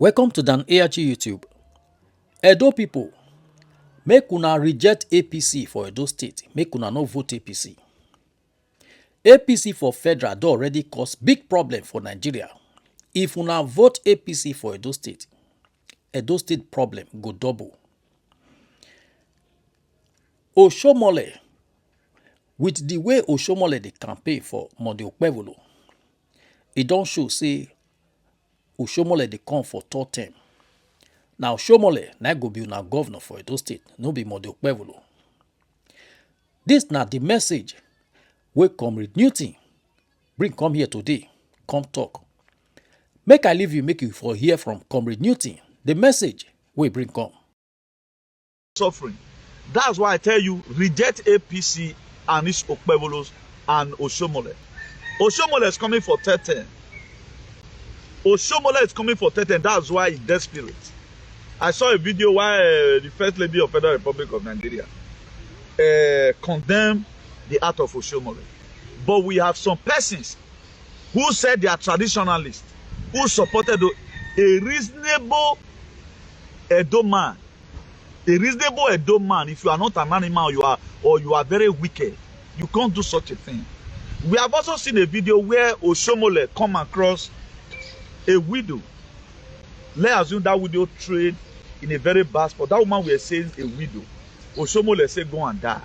Welcome to Dan ARG YouTube. Edo people, make una reject APC for Edo State. Make una no vote APC. APC for federal don already cause big problem for Nigeria. If una vote APC for Edo State problem go double. Oshomole, with the way Oshomole dey campaign for Monday Okpevolo, e don show say Oshomole dey come for third term. Now Oshomole na go be una governor for Edo State, no be Monday Okpevolo. This na the message wey Comrade Newton bring come here today, come talk. Make I leave you, make you for hear from Comrade Newton, the message wey bring come. Suffering. That's why I tell you, reject APC and its Okpevolos and Oshomole. Oshomole is coming for third term. Oshomole is coming for third term. That's why he's desperate. I saw a video where the First Lady of Federal Republic of Nigeria condemned the act of Oshomole. But we have some persons who said they are traditionalists, who supported a reasonable Edo man. A reasonable Edo man, if you are not an animal, you are very wicked. You can't do such a thing. We have also seen a video where Oshomole come across a widow. Let's assume that widow trade in a very bad spot. That woman we are saying a widow. Oshomole say go and die.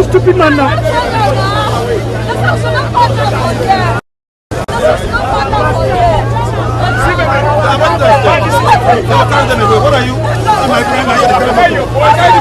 Stupid man now. What are you? My friend, when your husband died,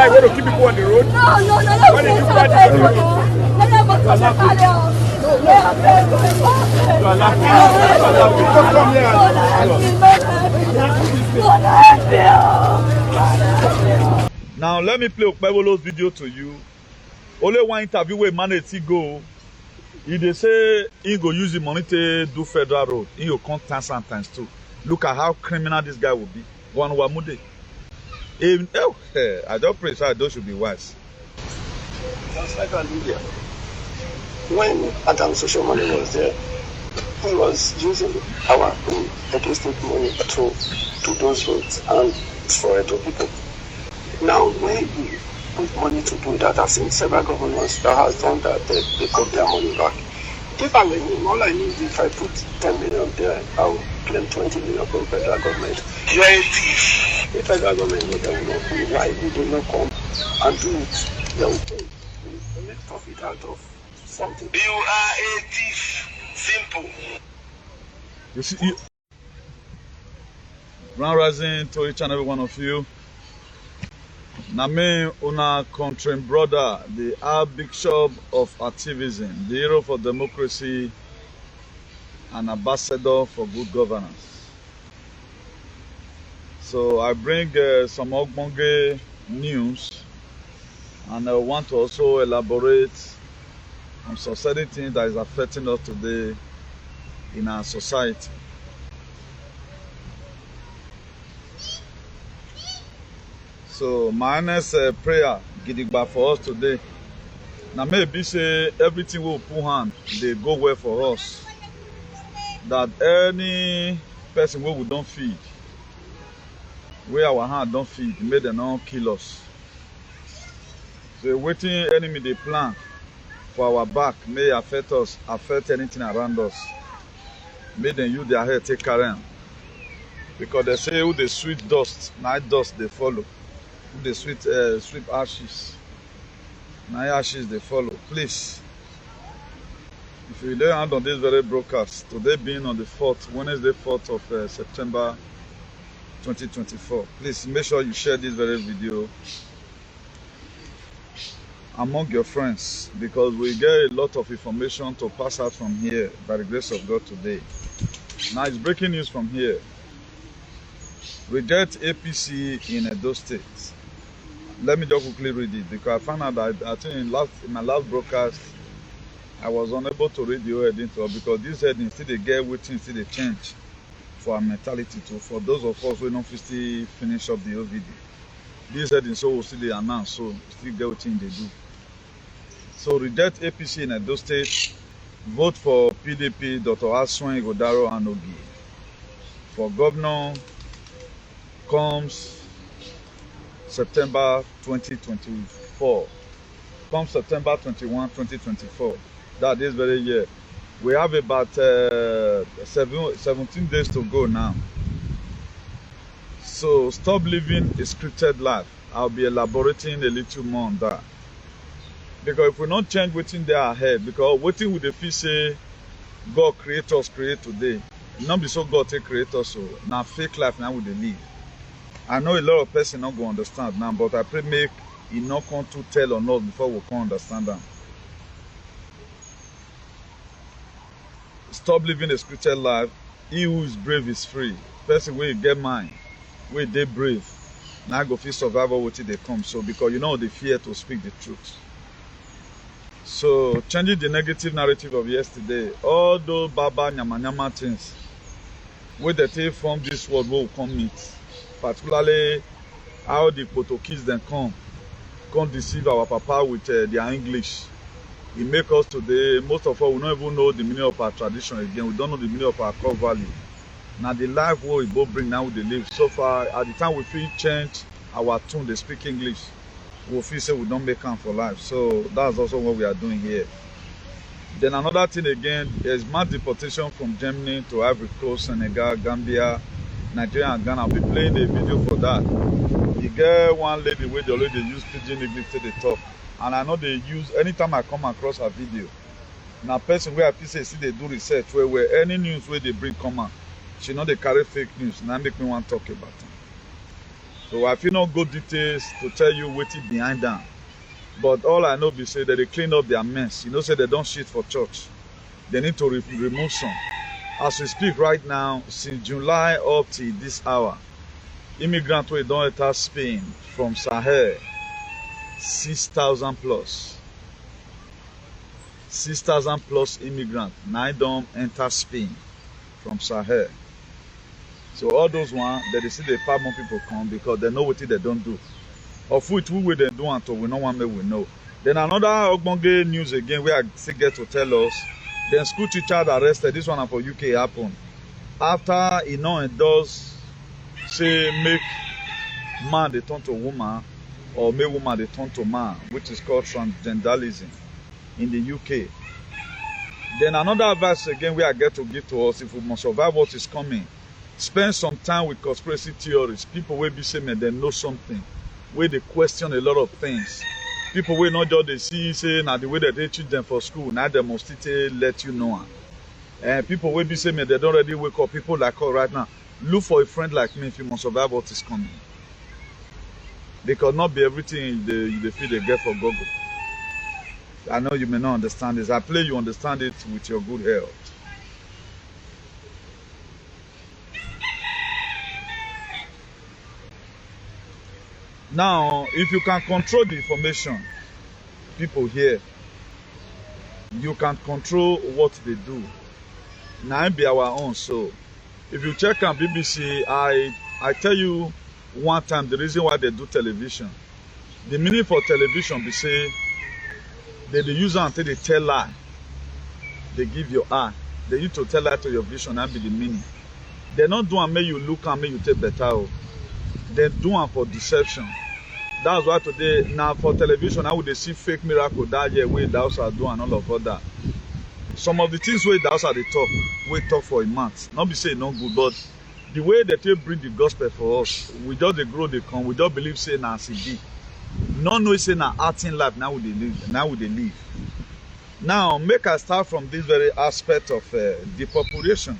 you want to keep people on the road? No. When did you find Now let me play Okpevolo's video to you. Only one interview where Maneti go. If they say he go use the money to do federal road, he will come times 2. Look at how criminal this guy will be. One Wamude. I don't pray so those should be wise. Just like India. When Adam Socio-political was there, he was using our own Edo State money to those roads and for Edo people. Now, when you put money to do that, I've seen several governments that has done that, they got their money back. If I were him, all I need if I put 10 million there, I will claim 20 million from federal government. You are a thief. The federal government will not pay. Why would they not come and do it? They will pay. They make profit out of something. You are a thief. Simple. You see, Grand Rising to each and every one of you. Na me, una country brother, the Archbishop of activism, the hero for democracy, and ambassador for good governance. So I bring some ogbonge news, and I want to also elaborate on some certain things that is affecting us today in our society. So my honest prayer gidigba for us today. Now maybe say everything will put hand, they go well for us. That any person we don't feed, where our hand don't feed, may they not kill us. So waiting enemy they plan for our back may affect us, affect anything around us. May them use their head take care. Because they say who the sweet dust, night dust they follow. Who the sweep ashes. na ashes they follow. Please, if you lay hand on this very broadcast, today being on the 4th, Wednesday 4th of September 2024, please make sure you share this very video among your friends, because we get a lot of information to pass out from here by the grace of God today. Now it's breaking news from here. Reject APC in Edo State. Let me just quickly read it, because I found out that I think in my last broadcast I was unable to read the whole heading because this heading still they get waiting, still they change for our mentality too. For those of us who don't still finish up the whole video, this heading so will still they announce, so still get what they do. So reject APC in Edo State, vote for PDP Dr. Asue Ighodaro Ogie. For governor comes September 2024. Comes September 21, 2024. That is very year. We have about 17 days to go now. So stop living a scripted life. I'll be elaborating a little more on that. Because if we don't change what's in there ahead, because waiting with the feel say God create us, create today. It not be so God take create us, so now fake life now with the live. I know a lot of person not going to understand now, but I pray make it not come to tell on us before we can understand them. Stop living a scripted life. He who is brave is free. Person where you get mine, where they brave. Now go feel survival what they come. So because you know they fear to speak the truth. So changing the negative narrative of yesterday, all those baba nyama things where they take from this world will come meet. Particularly how the Portuguese then come deceive our papa with their English. It make us today, most of us, we don't even know the meaning of our tradition again. We don't know the meaning of our core value. Now the life we both bring now they live. So far, at the time we feel change our tune, they speak English. We feel say we don't make time for life. So that's also what we are doing here. Then another thing again is mass deportation from Germany to Ivory Coast, Senegal, Gambia, Nigeria and Ghana. I'll be playing a video for that. You get one lady where they already use pidgin English to the talk. And I know they use, anytime I come across a video, now person where I feel say see they do research where any news where they bring come out, she know they carry fake news, and that make me want to talk about it. So I feel not good details to tell you what's behind them. But all I know be say that they clean up their mess. You know, say they don't shit for church. They need to remove some. As we speak right now, since July up to this hour, immigrants who don't enter Spain from Sahel, 6,000 plus. 6,000 plus immigrants now don't enter Spain from Sahel. So all those ones, they see the far more people come because they know what they don't do. Of which we will then do until we know one way we know. Then another Ogbonge news again where I still get to tell us. Then school teacher arrested. This one for UK happened. After he know it does say make man they turn to woman or make woman they turn to man, which is called transgenderism in the UK. Then another advice again where I get to give to us if we must survive what is coming. Spend some time with conspiracy theories. People will be saying they know something. Where they question a lot of things. People will not just they see say now the way that they treat them for school, now they must let you know. And people will be saying they don't already wake up. People like us right now. Look for a friend like me if you must survive what is coming. Because not be everything they feel they get for Google. I know you may not understand this. I pray you understand it with your good health. Now, if you can control the information people hear, you can control what they do. Now it be our own. So, if you check on BBC, I tell you one time the reason why they do television. The meaning for television be say they use it until they tell lie. They give your eye. They need to tell lie to your vision. That be the meaning. They not do and make you look and make you take better. They do it for deception. That's why today, now for television, how would they see fake miracle that year where the house are doing and all of that. Some of the things where the house are they talk, we talk for a month. Not be saying no good, but the way that they bring the gospel for us, we just they grow, they come, we just believe say Nancy B. No know say na acting life now would they live. Now would they live. Now make I start from this very aspect of depopulation.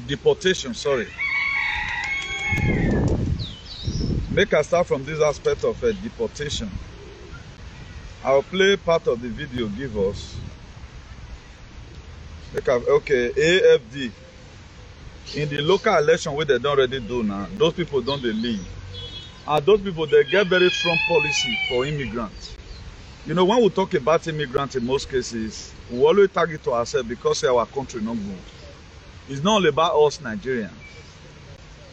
Deportation, sorry. Make I start from this aspect of deportation. I'll play part of the video give us. Okay, AFD. In the local election where they don't already do now, those people don't they leave. And those people, they get very strong policy for immigrants. You know, when we talk about immigrants in most cases, we always target to ourselves because our country not good. It's not all about us Nigerians.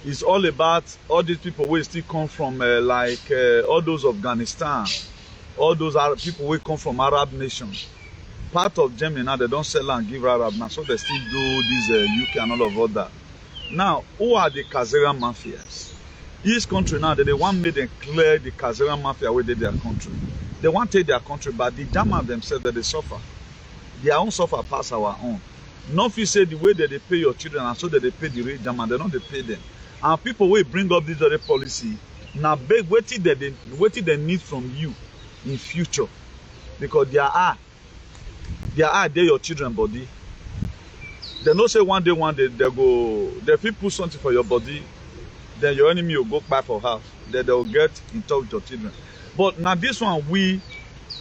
It's all about all these people who still come from all those Afghanistan, all those Arab people who come from Arab nations. Part of Germany now, they don't sell and give Arab now, so they still do this UK and all of that. Now, who are the Kazarian mafias? Each country now, they want me to clear the Kazarian mafia within their country. They want to take their country, but the German themselves that they suffer. Their own suffer past our own. Not if you say the way that they pay your children and so that they pay the rich German, they don't they pay them. And people will bring up this other policy. Now beg what they need from you in future. Because they are they your children body. They don't say one day they feel put something for your body, then your enemy will go back for house. Then they'll get in touch with your children. But now this one, we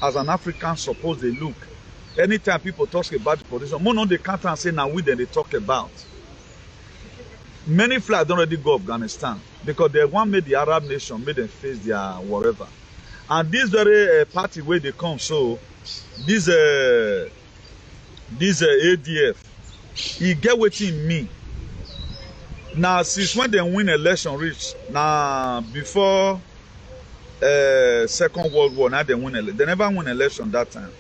as an African suppose they look. Anytime people talk about the position, more on the country and say now we then they talk about. Many flags don't already go Afghanistan because they want made the Arab nation made them face their whatever. And this very party where they come, so this ADF, he get what he mean. Now since when they win election reach, now before Second World War, now they win they never win election that time.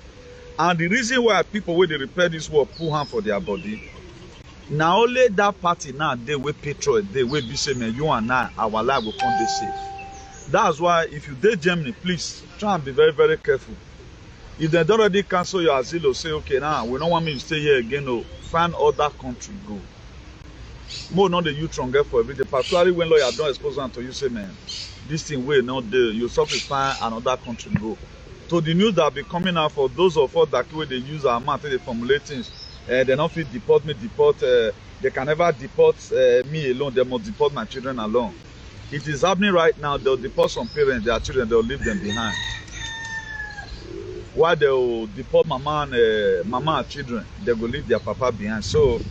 And the reason why people when they repair this war pull hand for their body, now only that party now they will petrol, they will be saying you and I, our life will come be safe. That's why if you date Germany, please try and be very, very careful. If they don't already cancel your asilo, say okay now we don't want me to stay here again, no, find other country, go. More not the youth stronger for everything, particularly when lawyer don't expose them to you say man, this thing will not do, you suffer find another country, go. So the news that be coming out for those of us that way they use our mouth, they formulate things, they don't feel deport me, they can never deport me alone, they must deport my children alone. It is happening right now, they'll deport some parents, their children, they'll leave them behind. While they'll deport mama and children, they will leave their papa behind. So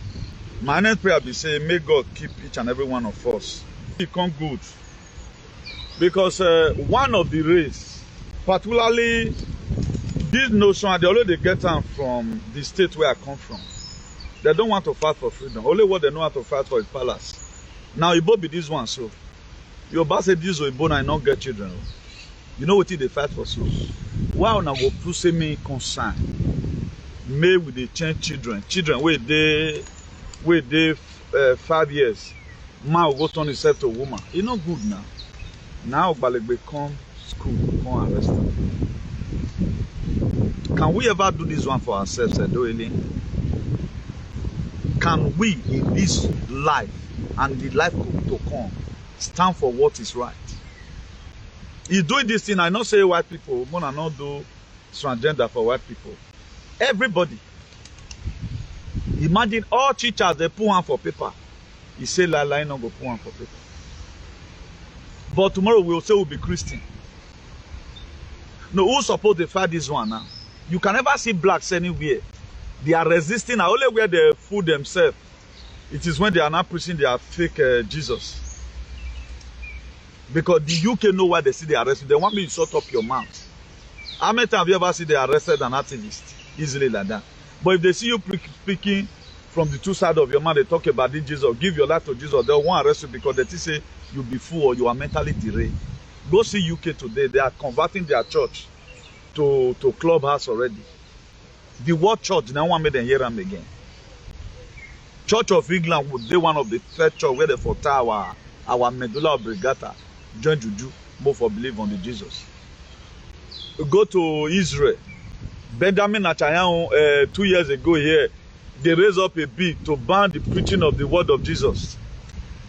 my next prayer be saying, may God keep each and every one of us. Become good. Because one of the race, particularly this notion, they already get them from the state where I come from. They don't want to fight for freedom. Only what they know how to fight for is palace. Now Igbo be this one, so your boss said this Igbo and not get children. You know what they fight for, so why now go push me concern? May with the change children where they 5 years, man will go turn himself to a woman. It's not good now. Now Balek come school, come arrest them. Can we ever do this one for ourselves, Edoeli? Can we in this life and the life to come stand for what is right? He's doing this thing, I not say white people, more than not do transgender for white people. Everybody. Imagine all teachers, they put one for paper. He say lie not go put one for paper. But tomorrow we'll say we'll be Christian. No, who's supposed to fight this one now? You can never see blacks anywhere. They are resisting, only where they fool themselves. It is when they are not preaching their fake Jesus. Because the UK know why they see they arrested. They want me to shut up your mouth. How many times have you ever seen they arrested an activist? Easily like that. But if they see you speaking from the two sides of your mouth, they talk about this Jesus, give your life to Jesus, they won't arrest you because they say you be fool or you are mentally derailed. Go see UK today. They are converting their church to clubhouse already. The word church, they want me to hear them again. Church of England would be one of the first church where they fought our medulla oblongata, join Juju, both for believe on the Jesus. Go to Israel. Benjamin Netanyahu 2 years ago here, they raised up a bill to ban the preaching of the word of Jesus.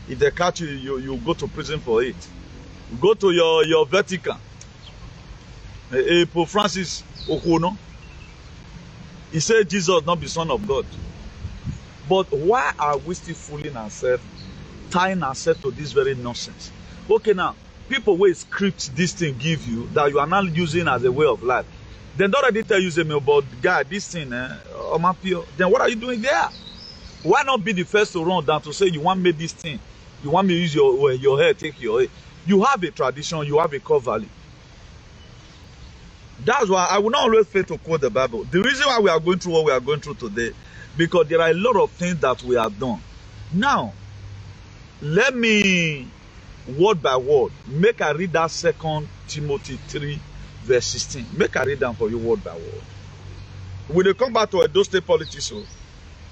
If they catch you, you go to prison for it. Go to your Vatican. Pope Francis Okuno. He said Jesus not be son of God. But why are we still fooling ourselves, tying ourselves to this very nonsense? Okay, now, people will script this thing give you that you are not using as a way of life. Then don't already tell you, say, but God, this thing, then what are you doing there? Why not be the first to run down to say you want me this thing? You want me to use your hair, take your hair. You have a tradition, you have a core value. That's why I will not always fail to quote the Bible. The reason why we are going through what we are going through today, because there are a lot of things that we have done. Now, let me, word by word, make I read that 2 Timothy 3, verse 16. Make I read down for you word by word. We will come back to Edo State politics,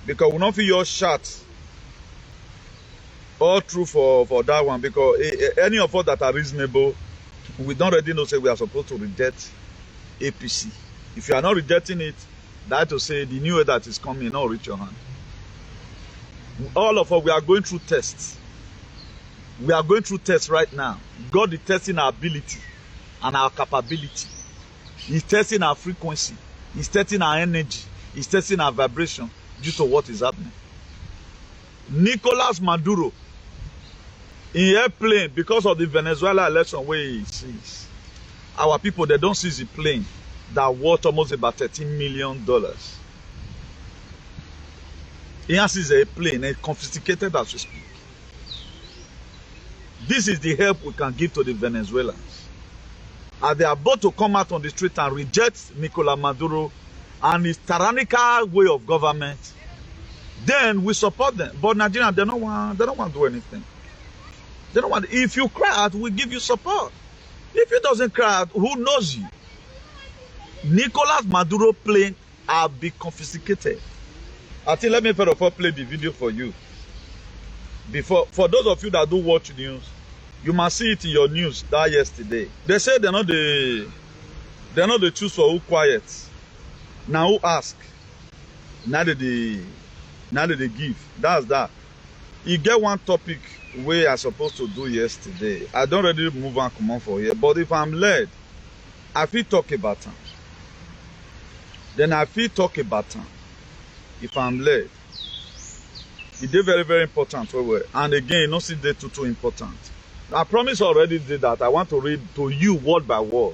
because we don't feel your shot all true for that one, because any of us that are reasonable, we don't already know say we are supposed to reject APC. If you are not rejecting it, that to say the new way that is coming not reach your hand. All of us, we are going through tests. We are going through tests right now. God is testing our ability and our capability. He's testing our frequency. He's testing our energy. He's testing our vibration due to what is happening. Nicolas Maduro, in airplane, because of the Venezuela election where he sees, our people, they don't seize the plane that worth almost about $13 million. He has a plane, and confiscated as we speak. This is the help we can give to the Venezuelans. As they are about to come out on the street and reject Nicolas Maduro and his tyrannical way of government, then we support them. But Nigeria, they don't want to do anything. They don't want. If you cry out, we give you support. If he doesn't cry out, who knows you? Nicolas Maduro plane are be confiscated. I think let me first of all play the video for you. Before, for those of you that do watch news, you must see it in your news that yesterday. They say they're not the choose for who quiet. Now who ask? Now they give. That's that. You get one topic where I supposed to do yesterday. I don't really move and come on for here. But if I'm led, I feel talk about them. Then I feel talk about them. If I'm led. It is very, very important. And again, not see they too important. I promise already did that. I want to read to you word by word.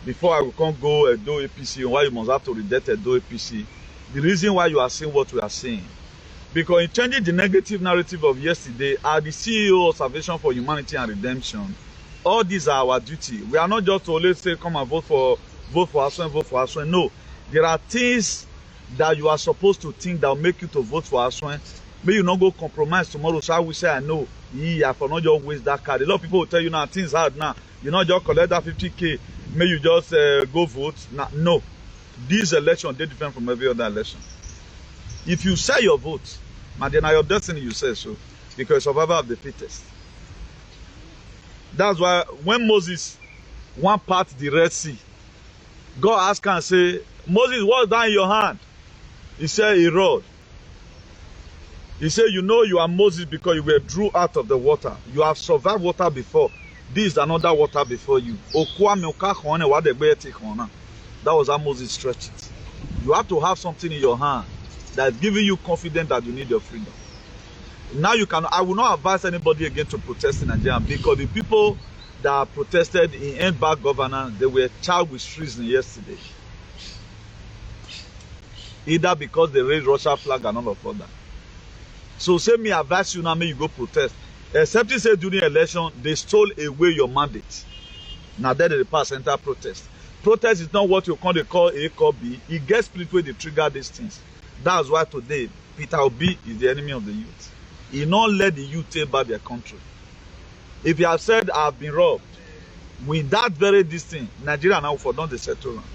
Before I will come go Edo APC and why you must have to reject Edo APC. The reason why you are saying what we are saying. Because in changing the negative narrative of yesterday, as the CEO of Salvation for Humanity and Redemption, all these are our duty. We are not just to always say, come and vote for Asue, vote for Asue. No. There are things that you are supposed to think that will make you to vote for Asue. May you not go compromise tomorrow. So I will say, I know, I cannot just waste that card. A lot of people will tell you now, things hard now. You not just collect that 50K. May you just go vote. Now, no. This election, they different from every other election. If you say your vote, then your destiny, you say so. Because survivor of the fittest. That's why when Moses one part the Red Sea, God asked and say, Moses, what's that in your hand? He said, a rod. He said, you know you are Moses because you were drew out of the water. You have survived water before. This is another water before you. That was how Moses stretched it. You have to have something in your hand that is giving you confidence that you need your freedom. Now you can. I will not advise anybody again to protest in Nigeria because the people that protested in end back governance, they were charged with treason yesterday. Either because they raised Russia flag and all of that. So say me advise you now, may you go protest. Except you say during election, they stole away your mandate. Now then they pass enter protest. Protest is not what you call A or B. It gets split where they trigger these things. That's why today, Peter Obi is the enemy of the youth. He not let the youth take back their country. If you have said, I've been robbed, with that very this thing, Nigeria now for don't they settle around.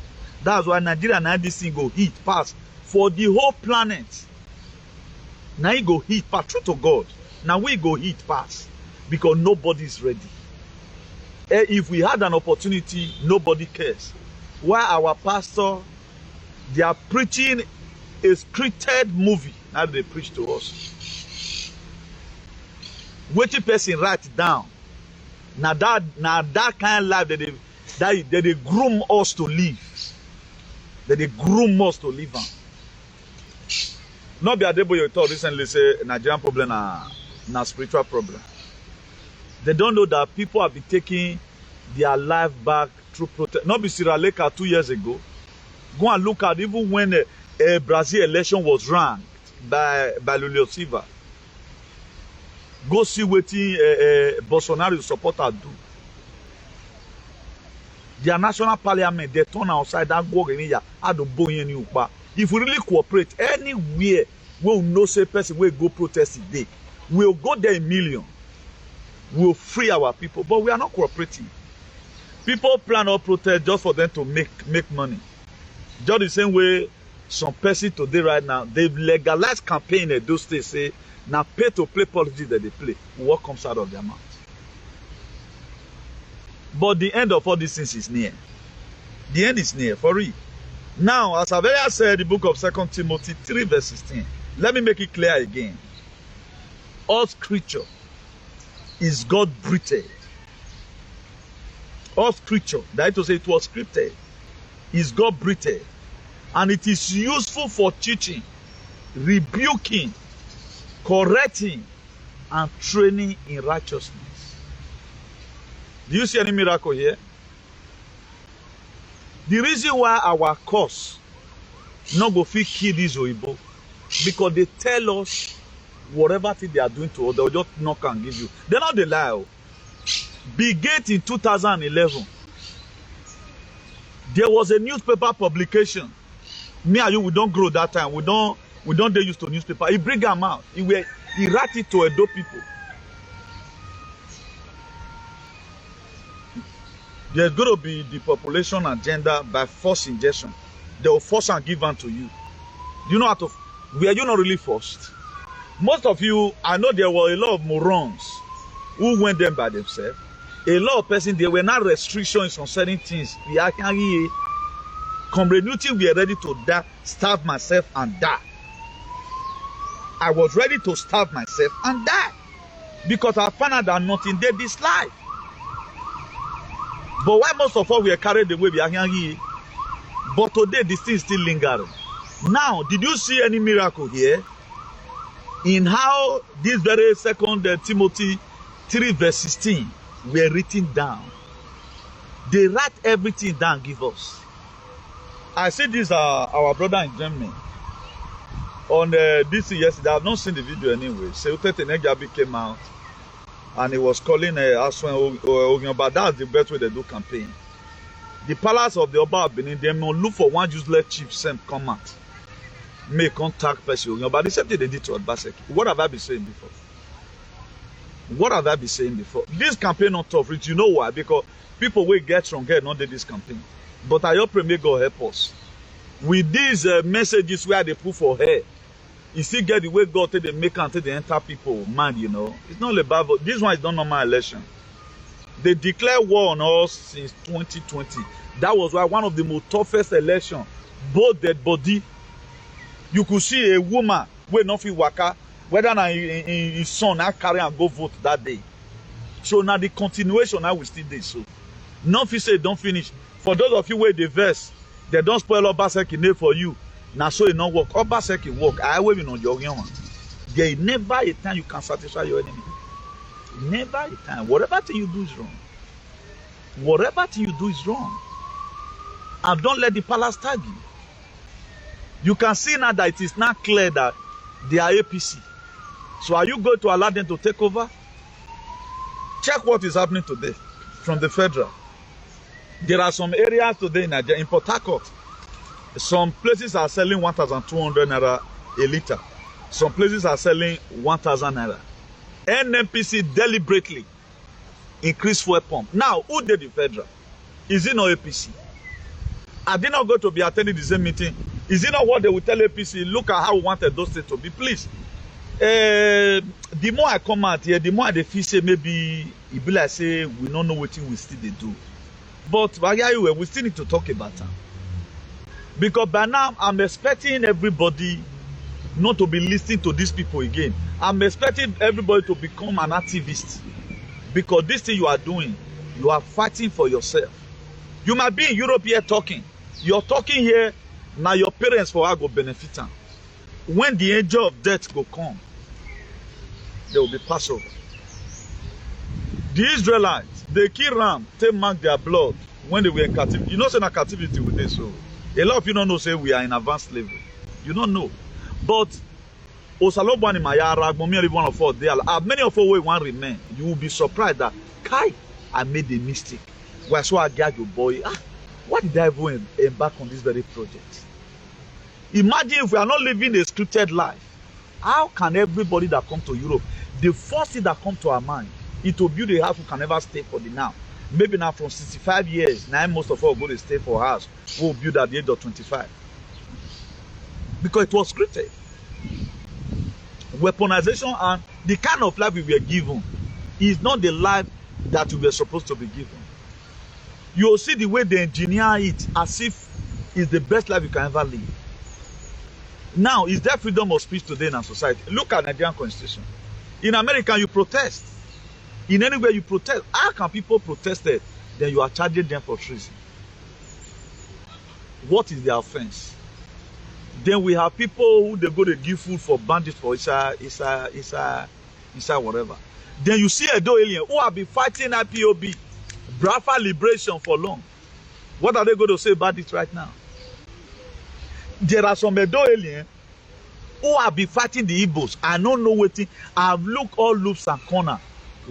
That's why Nigeria now this thing go hit, pass, for the whole planet. Now he go hit, pass, true to God. Now we go hit, pass, because nobody is ready. If we had an opportunity, nobody cares. Why our pastor, they are preaching a scripted movie. Now they preach to us. Waiting person write down. Now that kind of life that they groom us to live. That they groom us to live on. Not be able to talk recently say Nigerian problem na spiritual problem. They don't know that people have been taking their life back through protest. Not be Sierra Leone 2 years ago. Go and look at even when a Brazil election was run by Lula Silva. Go see what Bolsonaro supporters do. Their national parliament, they turn outside that go in here. If we really cooperate anywhere, we'll know say person will go protest today. We'll go there in million. We'll free our people, but we are not cooperating. People plan or protest just for them to make money. Just the same way some person today right now, they've legalized campaign in Edo State say now pay to play politics that they play. What comes out of their mouth? But the end of all these things is near. The end is near for real. Now, as I've earlier said, the book of 2 Timothy 3 verse 16. Let me make it clear again. All scripture is God breathed. All scripture, that is to say it was scripted, is God breathed. And it is useful for teaching, rebuking, correcting, and training in righteousness. Do you see any miracle here? The reason why our cause not go fit kill this Oyibo, because they tell us whatever thing they are doing to us, they'll just knock and give you. They're not the lie. Big Gate in 2011, there was a newspaper publication. Me and you, we don't grow that time. We don't they used to newspaper. He bring them out. He write it to Edo people. There's going to be the population agenda by force injection. They will force and give unto you. Do you know how to? Were you not really forced? Most of you, I know there were a lot of morons who went there by themselves. A lot of persons, there were not restrictions on certain things. Comrade Newton, we are ready to die, starve myself and die. I was ready to starve myself and die. Because I found out that nothing did this life. But why most of us were carried away, we are here. But today, this thing is still lingering. Now, did you see any miracle here? In how this very 2 Timothy 3 verse 16 were written down. They write everything down, give us. I see this our brother in Germany. On this yesterday, I have not seen the video anyway. Socio-political Negabi came out and he was calling Asue Ighodaro Ogie, that's the best way they do campaign. The palace of the Oba of Benin, they must look for one useless chief sent come out. Make contact person, but the same thing they did to Obaseki. What have I been saying before? What have I been saying before? This campaign not tough, Rich. You know why? Because people will get stronger, not did this campaign. But I hope may God help us. With these messages where they put for her, you still get the way God take the make and take the enter people mind, you know. It's not about this one is not normal election. They declare war on us since 2020. That was why one of the most toughest elections, both dead body. You could see a woman wey no fit waka, whether na his son now carry and go vote that day. So now the continuation now we still dey so. No fit say don't finish. For those of you wey dey vex, they don't spoil Obaseki name for you. Now so it not work. Obaseki work. I will be on your own. There is never a time you can satisfy your enemy. Never a time. Whatever thing you do is wrong. Whatever thing you do is wrong. And don't let the palace tag you. You can see now that it is now clear that they are APC. So are you going to allow them to take over? Check what is happening today from the federal. There are some areas today in Nigeria, in Port Harcourt. Some places are selling 1,200 naira a liter. Some places are selling 1,000 naira. NMPC deliberately increased fuel pump. Now, who did the federal? Is it not APC? Are they not going to be attending the same meeting? Is it not what they will tell APC? Look at how we wanted those states to be. Please. The more I come out here, the more I feel say maybe it be like say we don't know what we still they do. But we still need to talk about them. Because by now I'm expecting everybody not to be listening to these people again. I'm expecting everybody to become an activist. Because this thing you are doing, you are fighting for yourself. You might be in Europe here talking. You're talking here, now your parents for her go benefit them. When the angel of death go come, there will be Passover. The Israelites, they kill ram, they mark their blood when they were in captivity. You know, say na captivity with this. So a lot of people don't know, say we are in advanced slavery. You don't know. But Osalobani Mayara, Momi one of us, there are many of us who want remain. You will be surprised that Kai, I made a mistake. Why so I get your boy? Why did I even embark on this very project? Imagine if we are not living a scripted life. How can everybody that come to Europe, the first thing that come to our mind, is to build a house who can never stay for the now. Maybe now from 65 years, now most of us go to stay for a house. We'll build at the age of 25. Because it was scripted. Weaponization and the kind of life we were given is not the life that we were supposed to be given. You'll see the way they engineer it as if it's the best life you can ever live. Now, is there freedom of speech today in our society? Look at the Nigerian constitution. In America, you protest. In anywhere you protest. How can people protest it? Then you are charging them for treason. What is the offense? Then we have people who they go to give food for bandits for Isa whatever. Then you see Edo alien who have been fighting IPOB, Biafra liberation for long. What are they going to say about it right now? There are some Edo alien who have been fighting the Igbos. I don't know what thing. I've looked all loops and corners.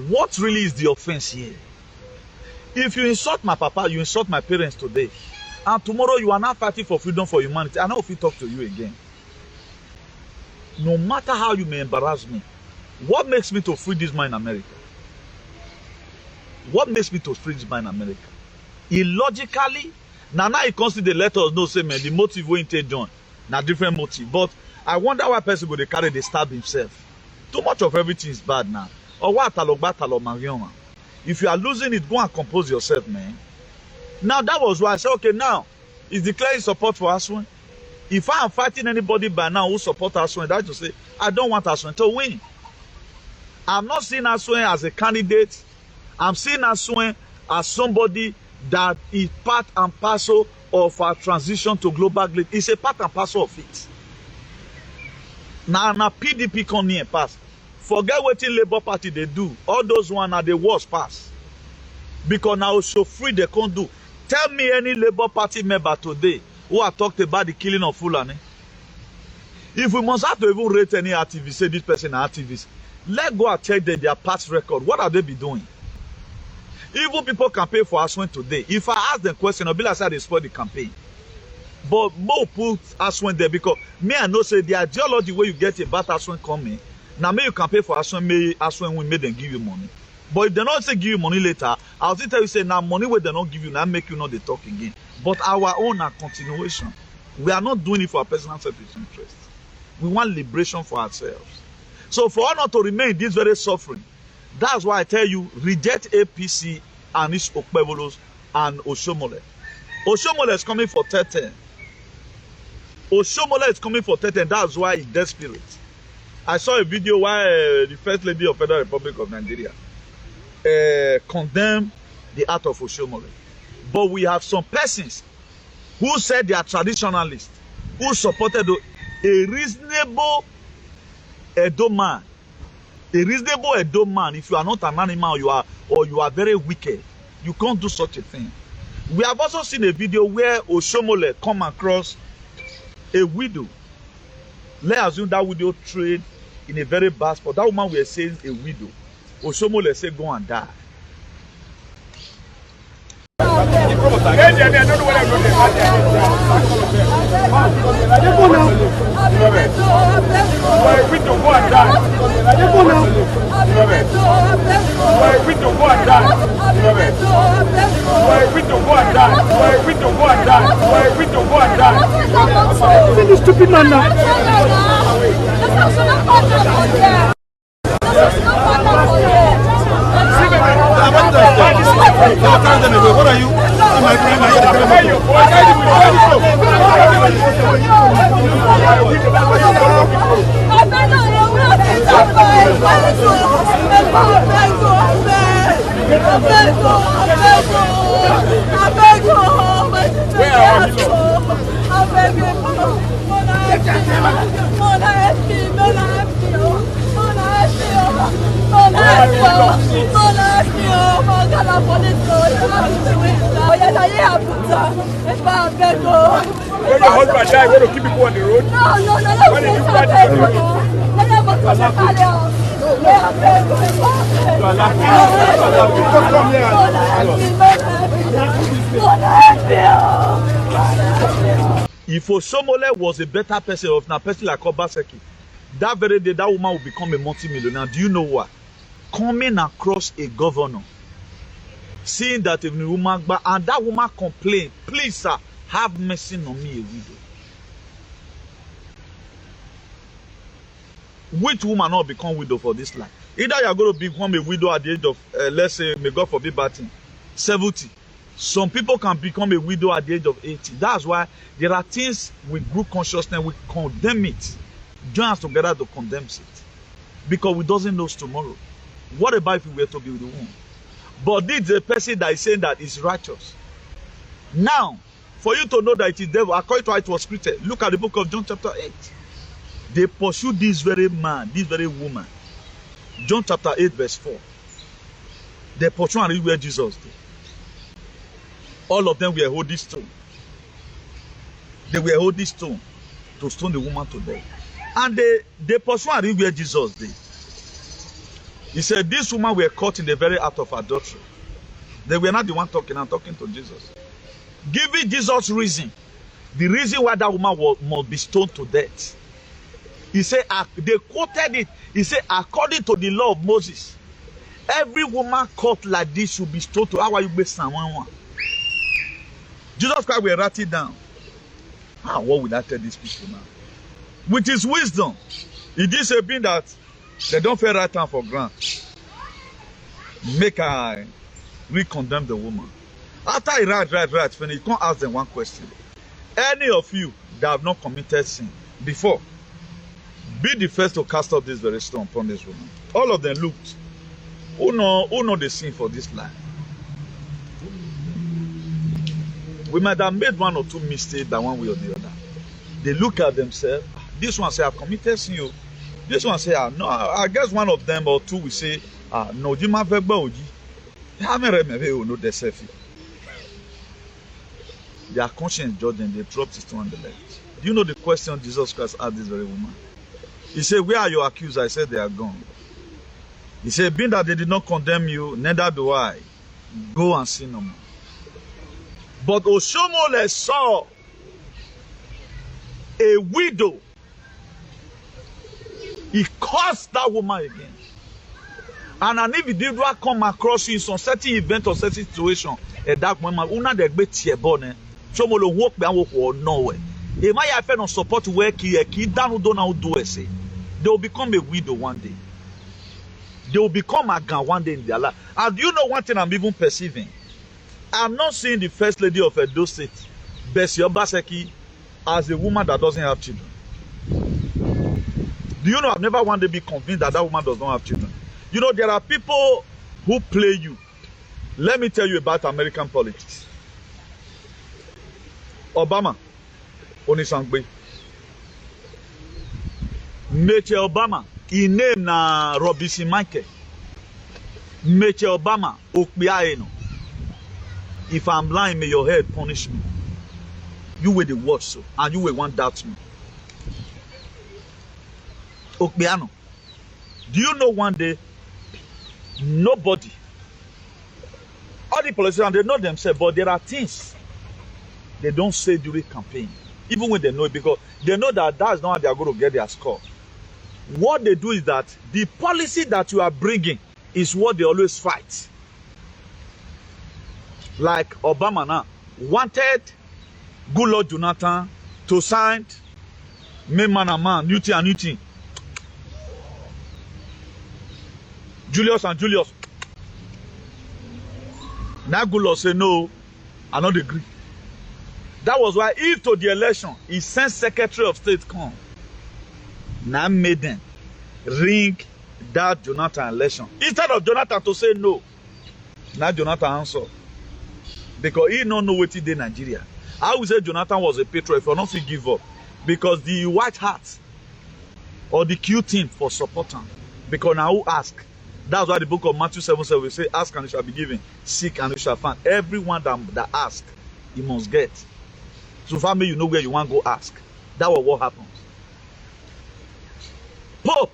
What really is the offense here? If you insult my papa, you insult my parents today. And tomorrow you are not fighting for freedom for humanity. I know if we talk to you again. No matter how you may embarrass me, what makes me to free this man in America? What makes me to free this man in America? Illogically, now it comes to the letters, no say man, the motive we take John, now different motive. But I wonder why person go they carry they stab himself. Too much of everything is bad now. Or what if you are losing it, go and compose yourself, man. Now that was why I said, okay, now is declaring support for Asue. If I am fighting anybody by now who support Asue, that's to say I don't want Asue to win. I'm not seeing Asue as a candidate. I'm seeing Asue as somebody that is part and parcel of our transition to global grid. It's a part and parcel of it. Now PDP come near pass. Forget what the Labour Party they do. All those one are the worst pass. Because now so free they can't do. Tell me any Labour Party member today who have talked about the killing of Fulani. If we must have to even rate any activist, say this person an activist, let's go and check their past record. What have they been doing? Even people campaign for Asue today. If I ask them question, I'll be like they spoil the campaign. But more put Asue there because me I know say the ideology where you get about Asue coming. Now may you campaign for Asue, may Asue win, may them give you money. But if they don't say give you money later, I'll still tell you say now money where they don't give you now make you know they talk again. But our own are continuation. We are not doing it for our personal self-interest. We want liberation for ourselves. So for us not to remain this very suffering, that's why I tell you reject APC and its Okpevolos and Oshomole. Oshomole is coming for 10. Oshomole is coming for 10. That's why he's desperate. I saw a video where the First Lady of Federal Republic of Nigeria condemned the act of Oshomole. But we have some persons who said they are traditionalists, who supported a reasonable Edo man. A reasonable Edo man, if you are not an animal, you are very wicked. You can't do such a thing. We have also seen a video where Oshomole come across a widow. Let's assume that widow trade in a very bad spot. That woman we are saying a widow. Oshomole say go and die. This stupid man now. What are you? My friend, When your husband died, when you keep people on the road? No. When did you find the If Oshomole was a better person, or a person like Obaseki, that very day that woman will become a multi-millionaire. Do you know what? Coming across a governor, seeing that a woman, and that woman complained, please sir, have mercy on me, a widow. Which woman not become widow for this life? Either you are going to become a widow at the age of, let's say, may God forbid, 70. Some people can become a widow at the age of 80. That's why there are things with group consciousness, we condemn it. Join us together to condemn it. Because we doesn't know tomorrow. What about if we were to be with the womb? But this is a person that is saying that is righteous. Now, for you to know that it is devil, according to how it was scripted, look at the book of John chapter 8. They pursued this very man, this very woman. John chapter 8 verse 4. They pursued and read where Jesus did. All of them were holding stone. They were holding stone to stone the woman to death. And they pursued and read where Jesus did. He said, this woman were caught in the very act of adultery. They were not the one talking, I'm talking to Jesus. Giving Jesus reason. The reason why that woman must be stoned to death. He said, they quoted it. He said, according to the law of Moses, every woman caught like this should be stoned to. How are you based someone? Jesus Christ will write it down. What will I tell these people now? With his wisdom, he did say being that they don't feel right time for grant. Make I re-condemn the woman. After he write, when he can't ask them one question. Any of you that have not committed sin before, be the first to cast out this very stone upon this woman. All of them looked. Who know the sin for this life? We might have made one or two mistakes by one way or the other. They look at themselves. This one say, I've committed sin. This one say, no. I guess one of them or two will say, no, you might be Ogie. Their conscience judged them. They dropped his stone on the left. Do you know the question Jesus Christ asked this very woman? He said, where are your accusers? I said, they are gone. He said, being that they did not condemn you, neither do I. Go and sin no more. But Oshomole saw a widow. He cursed that woman again. And an individual come across you in some certain event or certain situation, a dark woman, una de gbe tie bone. Shomole walk be and walk or nowhere. He might have no support work here, down do now do it. They will become a widow one day. They will become a gun one day in their life. And do you know one thing I'm even perceiving? I'm not seeing the first lady of Edo State, Bessie Obaseki, as a woman that doesn't have children. Do you know I've never one day been convinced that that woman does not have children? You know, there are people who play you. Let me tell you about American politics. Obama, Onisangbe. Meche Obama, he named na Robinson Michael. Meche Obama, Okbiaeno. If I'm lying, may your head punish me. You were the worst, so, and you will want doubt me. Okbiano. Do you know one day, nobody, all the politicians, they know themselves, but there are things they don't say during campaign, even when they know it, because they know that that's not how they are going to get their score. What they do is that the policy that you are bringing is what they always fight. Like Obama now wanted Goodluck Jonathan to sign man and man, Newton and Newton. Julius and Julius. Now Goodluck say no, I don't agree. That was why if to the election he sent Secretary of State come. Now made them ring that Jonathan election. Instead of Jonathan to say no. Now Jonathan answer. Because he don't know what he did in Nigeria. I would say Jonathan was a patriot if you not give up. Because the white hat or the Q team for support him. Because now who ask? That's why the book of Matthew 7:7 will say, ask and it shall be given, seek and you shall find. Everyone that ask, he must get. So family, you know where you want to go ask. That was what happens. Pope.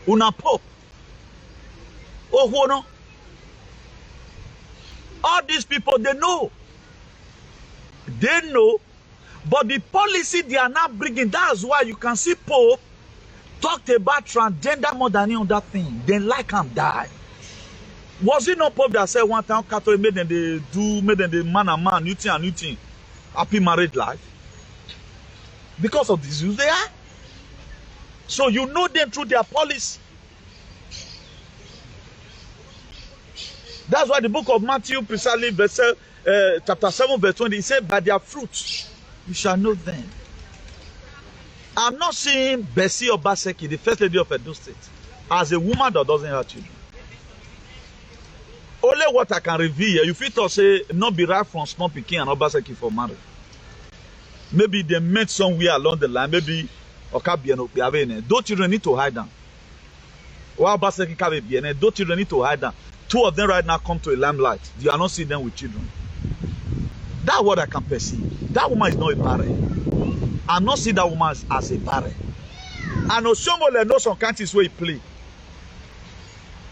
Una Pope. Oh, who no? All these people, they know. They know. But the policy they are not bringing, that's why you can see Pope talked about transgender more than any other thing. They like him die. Was it not Pope that said one time Catholic made them the man and man, new thing and new thing, happy married life? Because of this use they are. So you know them through their policy. That's why the book of Matthew, precisely verse, chapter 7, verse 20, it said, by their fruits you shall know them. I'm not seeing Bessie Obaseki, the first lady of Edo State, as a woman that doesn't have children. Only what I can reveal, you fit to say, not be right from small picking and Obaseki for marriage. Maybe they met somewhere along the line, maybe those children need to hide them. While Obaseki can be those children need to hide them. Two of them right now come to a limelight. You are not seeing them with children. That's what I can perceive. That woman is not a parent. I'm not seeing that woman as a parent. And Oshiomhole knows some countries where he play.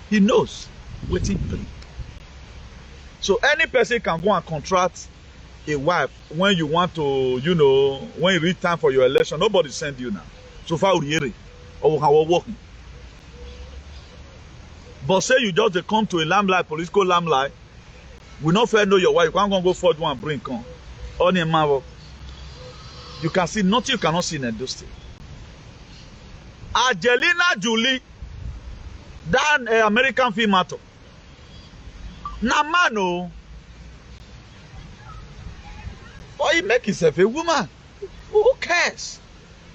He knows what he play. So any person can go and contract a wife when you want to, you know, when you reach time for your election. Nobody send you now. So far, we're working. But say you just come to a limelight, political limelight, we not fair know your wife. You can't go forward one bring on. On a marvel. You can see nothing you cannot see in Edo State. Angelina Jolie, that American film actor. Na man oh. But he make himself a woman. Who cares?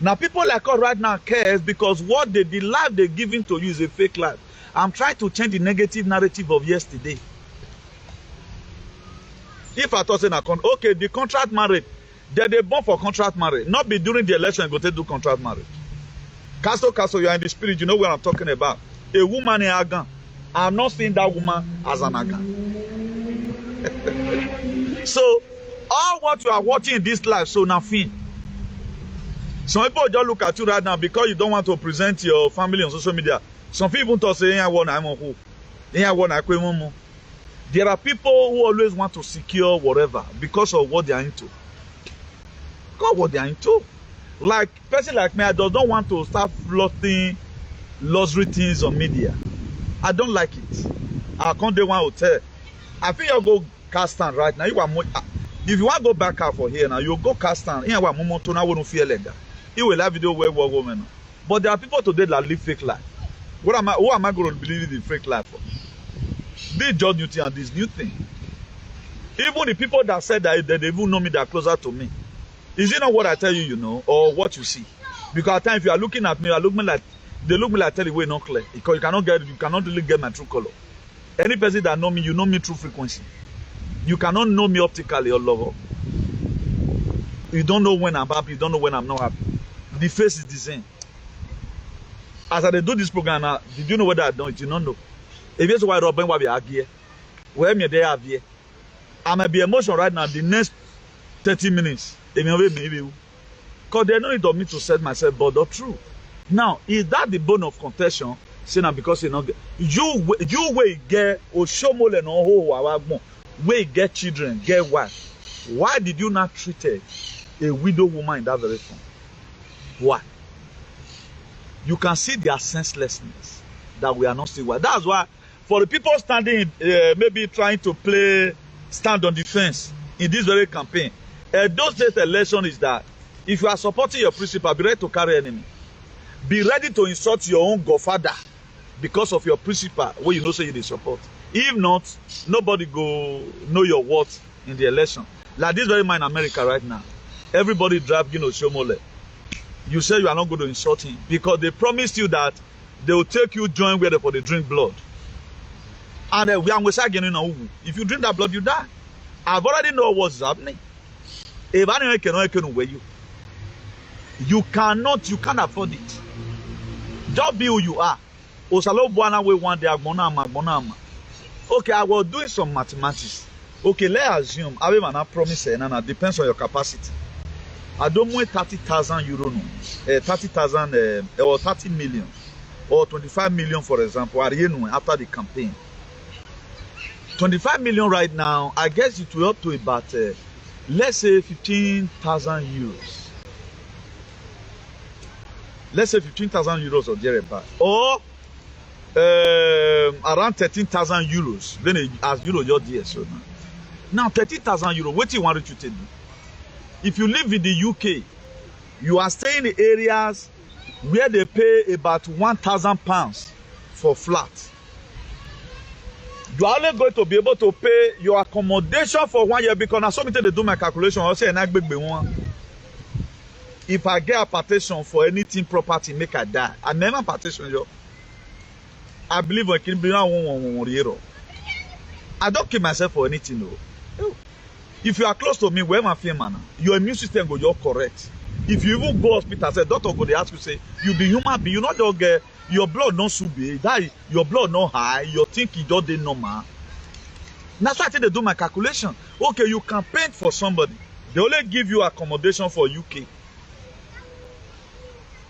Now people like us right now cares because what the life they're giving to you is a fake life. I'm trying to change the negative narrative of yesterday. If I thought okay, the contract marriage, they born for contract marriage. Not be during the election go to do contract marriage. Castle, you are in the spirit, you know what I'm talking about. A woman in Agan. I'm not seeing that woman as an Agan. So, all what you are watching in this life, so nothing. Some people just look at you right now because you don't want to present your family on social media. Some people talk say, there are people who always want to secure whatever because of what they are into. Because what they are into. Like person like me, I don't want to start floating luxury things on media. I don't like it. I come to one hotel. I think you'll go Castan right now. If you want to go back out for here now, you'll go Castan. You will have video where women. But there are people today that live fake life. Who am I going to believe in fake life for? They judge new thing and this new thing. Even the people that said that they even know me, that are closer to me. Is it not what I tell you, you know, or what you see? Because at times if you are looking at me, they look me like tell you way not clear. Because you cannot really get my true color. Any person that know me, you know me through frequency. You cannot know me optically or lover. You don't know when I'm happy, you don't know when I'm not happy. The face is the same. As I do this program now, did you know what I done? You don't know. If you say why Robin will be arguing, where me they have here, I may be emotional right now. The next 30 minutes, because they know it of me to set myself, but not true. Now, is that the bone of contention? Say now because you know you will get Oshiomhole no ho we get children, get wife. Why did you not treat a widow woman in that very form? Why? You can see their senselessness that we are not still well. That's why for the people standing, maybe trying to stand on the fence in this very campaign, those days election is that if you are supporting your principal, be ready to carry enemy. Be ready to insult your own godfather because of your principal, where you know say you support. If not, nobody go know your worth in the election. Like this very man in America right now, everybody drive Oshiomhole. You say you are not going to insult him because they promised you that they will take you join where they drink blood. And we are getting now. If you drink that blood, you die. I've already know what's happening. If anyone can wear you can't afford it. Just be who you are. Osalo Buana we one day agbonama. Okay, I was doing some mathematics. Okay, let's assume I will not promise and depends on your capacity. I don't want 30,000 euro, 30,000 or 30 million or 25 million, for example, after the campaign. 25 million right now, I guess it will up to about, let's say 15,000 euros. Let's say 15,000 euros or thereabout. Or around 13,000 euros. Then as euro, your dear. So now 13,000 euros, what do you want to do? If you live in the UK, you are staying in areas where they pay about £1,000 for flat. You are only going to be able to pay your accommodation for 1 year because now somebody they do my calculation. I say if I get a partition for anything property, make I die. I never partition yo. I believe I can be around I don't kill myself for anything though. If you are close to me, where my fear man, your immune system go you're correct. If you even go hospital, say doctor go they ask you say you be human being, you not just get your blood not so big, that your blood not high, you think it just normal. That's why I they do my calculation. Okay, you can paint for somebody. They only give you accommodation for UK.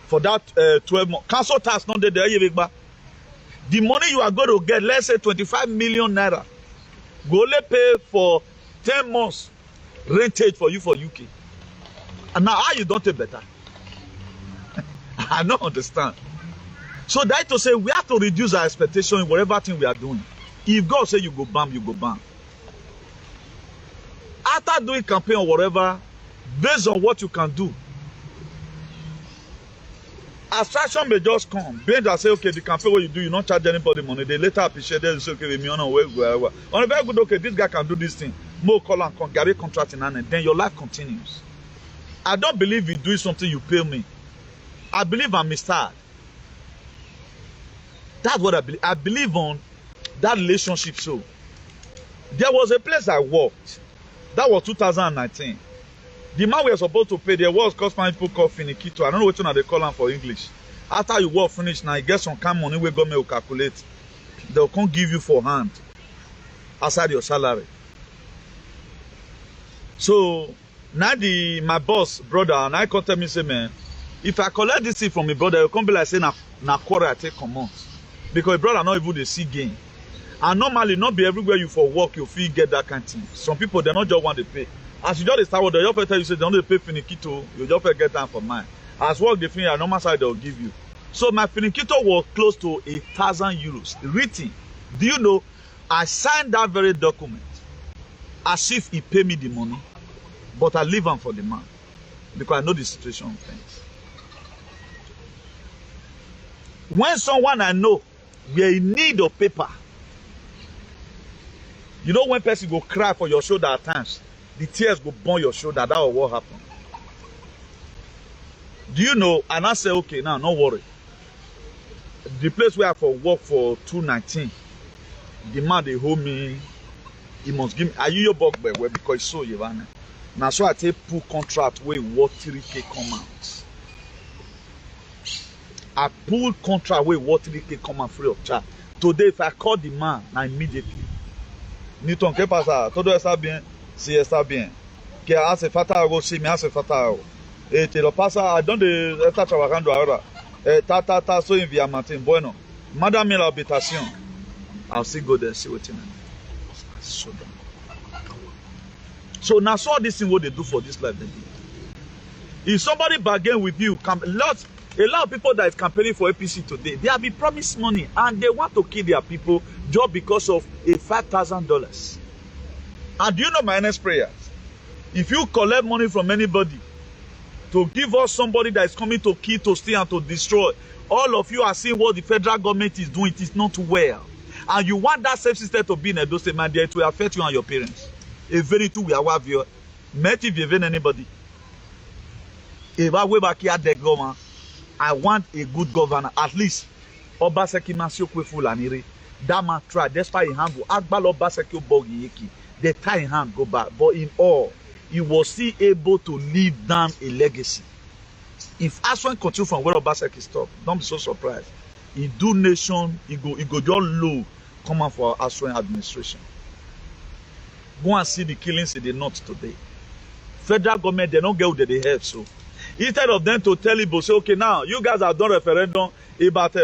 For that 12 months. Council tax not there. The money you are going to get, let's say 25 million naira, go only pay for 10 months rentage for you for UK. And now how you don't take better? I don't understand. So that to say we have to reduce our expectation in whatever thing we are doing. If God say you go bam, you go bam. After doing campaign or whatever, based on what you can do, abstraction may just come. Being that say, okay, the campaign what you do, you don't charge anybody money. They later appreciate it and say, okay, me on a way, on a very good, okay, this guy can do this thing. More call and Gary contracting and then your life continues. I don't believe you do something you pay me. I believe I'm mistaken. That's what I believe. I believe on that relationship. So there was a place I worked. That was 2019. The man we were supposed to pay, there was customer people called Finikito. I don't know what they call them for English. After you work finish, now you get some kind of money we government will calculate. They'll come give you for hand outside your salary. So now my boss, brother, and I come tell me, say, man, if I collect this thing from my brother, you'll come be like saying na quarter I take command. Because brother not even the see gain. And normally not be everywhere you for work you feel get that kind of thing. Some people they not just want to pay. As you just start with the job tell you say they don't pay Finikito, you just get time for mine. As work the thing a normal side they'll give you. So my Finikito was close to 1,000 euros written. Do you know I signed that very document as if he paid me the money, but I leave him for the man because I know the situation of things. When someone I know we are in need of paper, you know when person go cry for your shoulder at times, the tears go burn your shoulder. That was what happened. Do you know? And I say, okay, now no worry. The place where I for work for 219, the man they hold me, he must give me. Are you your book by where because so you want? Now so I take pull contract where what 3K come out. I pull contract where what 3K come out free of charge. Today if I call the man, now immediately. Newton, qu'est-ce que ça? Todo está bien, si está bien. Que hace falta algo, si me hace falta algo. Te lo pasa, ¿dónde está trabajando ahora? Soy en Villamartín. Bueno, mándame la habitación. I'll still go there, see what you mean. So now, so all this thing what they do for this life, they do. If somebody bargain with you, a lot of people that is campaigning for APC today, they have been promised money and they want to kill their people just because of a $5,000. And do you know my next prayers? If you collect money from anybody to give us somebody that is coming to kill, to steal, and to destroy, all of you are seeing what the federal government is doing. It is not well. And you want that same system to be in Edo State, man, it will affect you and your parents. A very two we are with you. Met if you anybody. If I way back here, the government, I want a good governor. At least, Obaseki Masio Kwefulanire. That man tried, despite his hand, they tie his hand, go back. But in all, he was still able to leave down a legacy. If Asue continue from where Obaseki stop, don't be so surprised. He do nation, he go just low, come out for Asue administration. Go and see the killings in the north today. Federal government, they don't get what they have. So instead of them to tell Igbo, say, okay, now you guys have done referendum about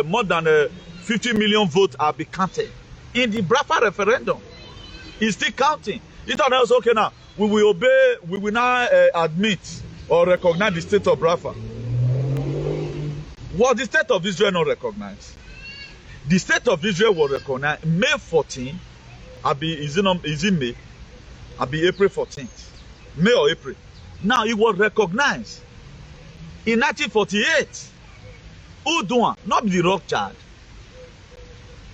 more than 50 million votes have been counted in the Brafa referendum. It's still counting. Instead of okay, now we will obey, we will now admit or recognize the state of Brafa. What the state of Israel not recognized? The state of Israel was recognized May 14. Is it May? April 14th. May or April. Now it was recognized in 1948. Who do not the rock child?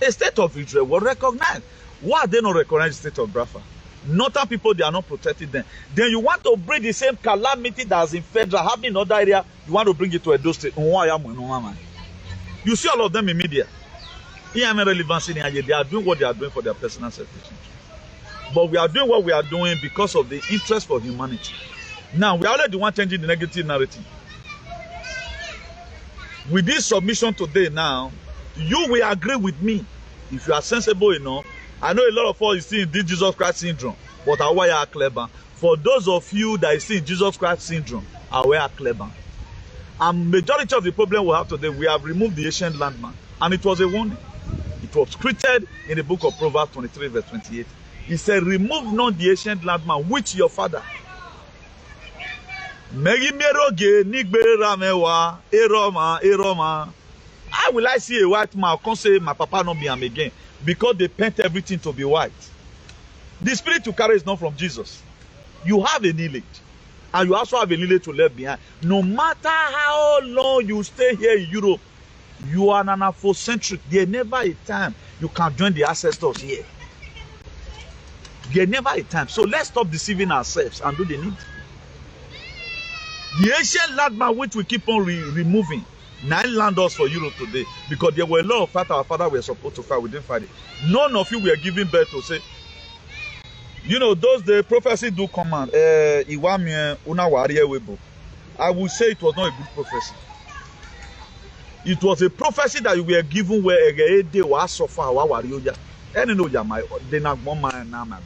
A state of Israel was recognized. Why they not recognize the state of Brafa? Northern people, they are not protecting them. Then you want to bring the same calamity that's in federal happening in other area. You want to bring it to Edo State. You see all of them in media. They are doing what they are doing for their personal selfish. But we are doing what we are doing because of the interest for humanity. Now, we are already the one changing the negative narrative. With this submission today now, you will agree with me. If you are sensible enough, I know a lot of us is seeing this Jesus Christ syndrome, but I are clever. For those of you that is seeing Jesus Christ syndrome, I are clever. And majority of the problem we have today, we have removed the ancient landmark. And it was a warning. It was scripted in the book of Proverbs 23 verse 28. He said, remove not the ancient landmark which your father. How will I see a white man? I can't say my papa not be him again. Because they paint everything to be white. The spirit you carry is not from Jesus. You have a lineage. And you also have a lineage to leave behind. No matter how long you stay here in Europe, you are an Afrocentric. There's never a time you can join the ancestors here. There's never a time. So let's stop deceiving ourselves and do the need. The ancient landmark which we keep on removing. Now land us for Europe today because there were a lot of fight our father were supposed to fight. We didn't fight it. None of you were giving birth to say, you know, those the prophecy do command. I would say it was not a good prophecy. It was a prophecy that you were given where they were so far. And you know, my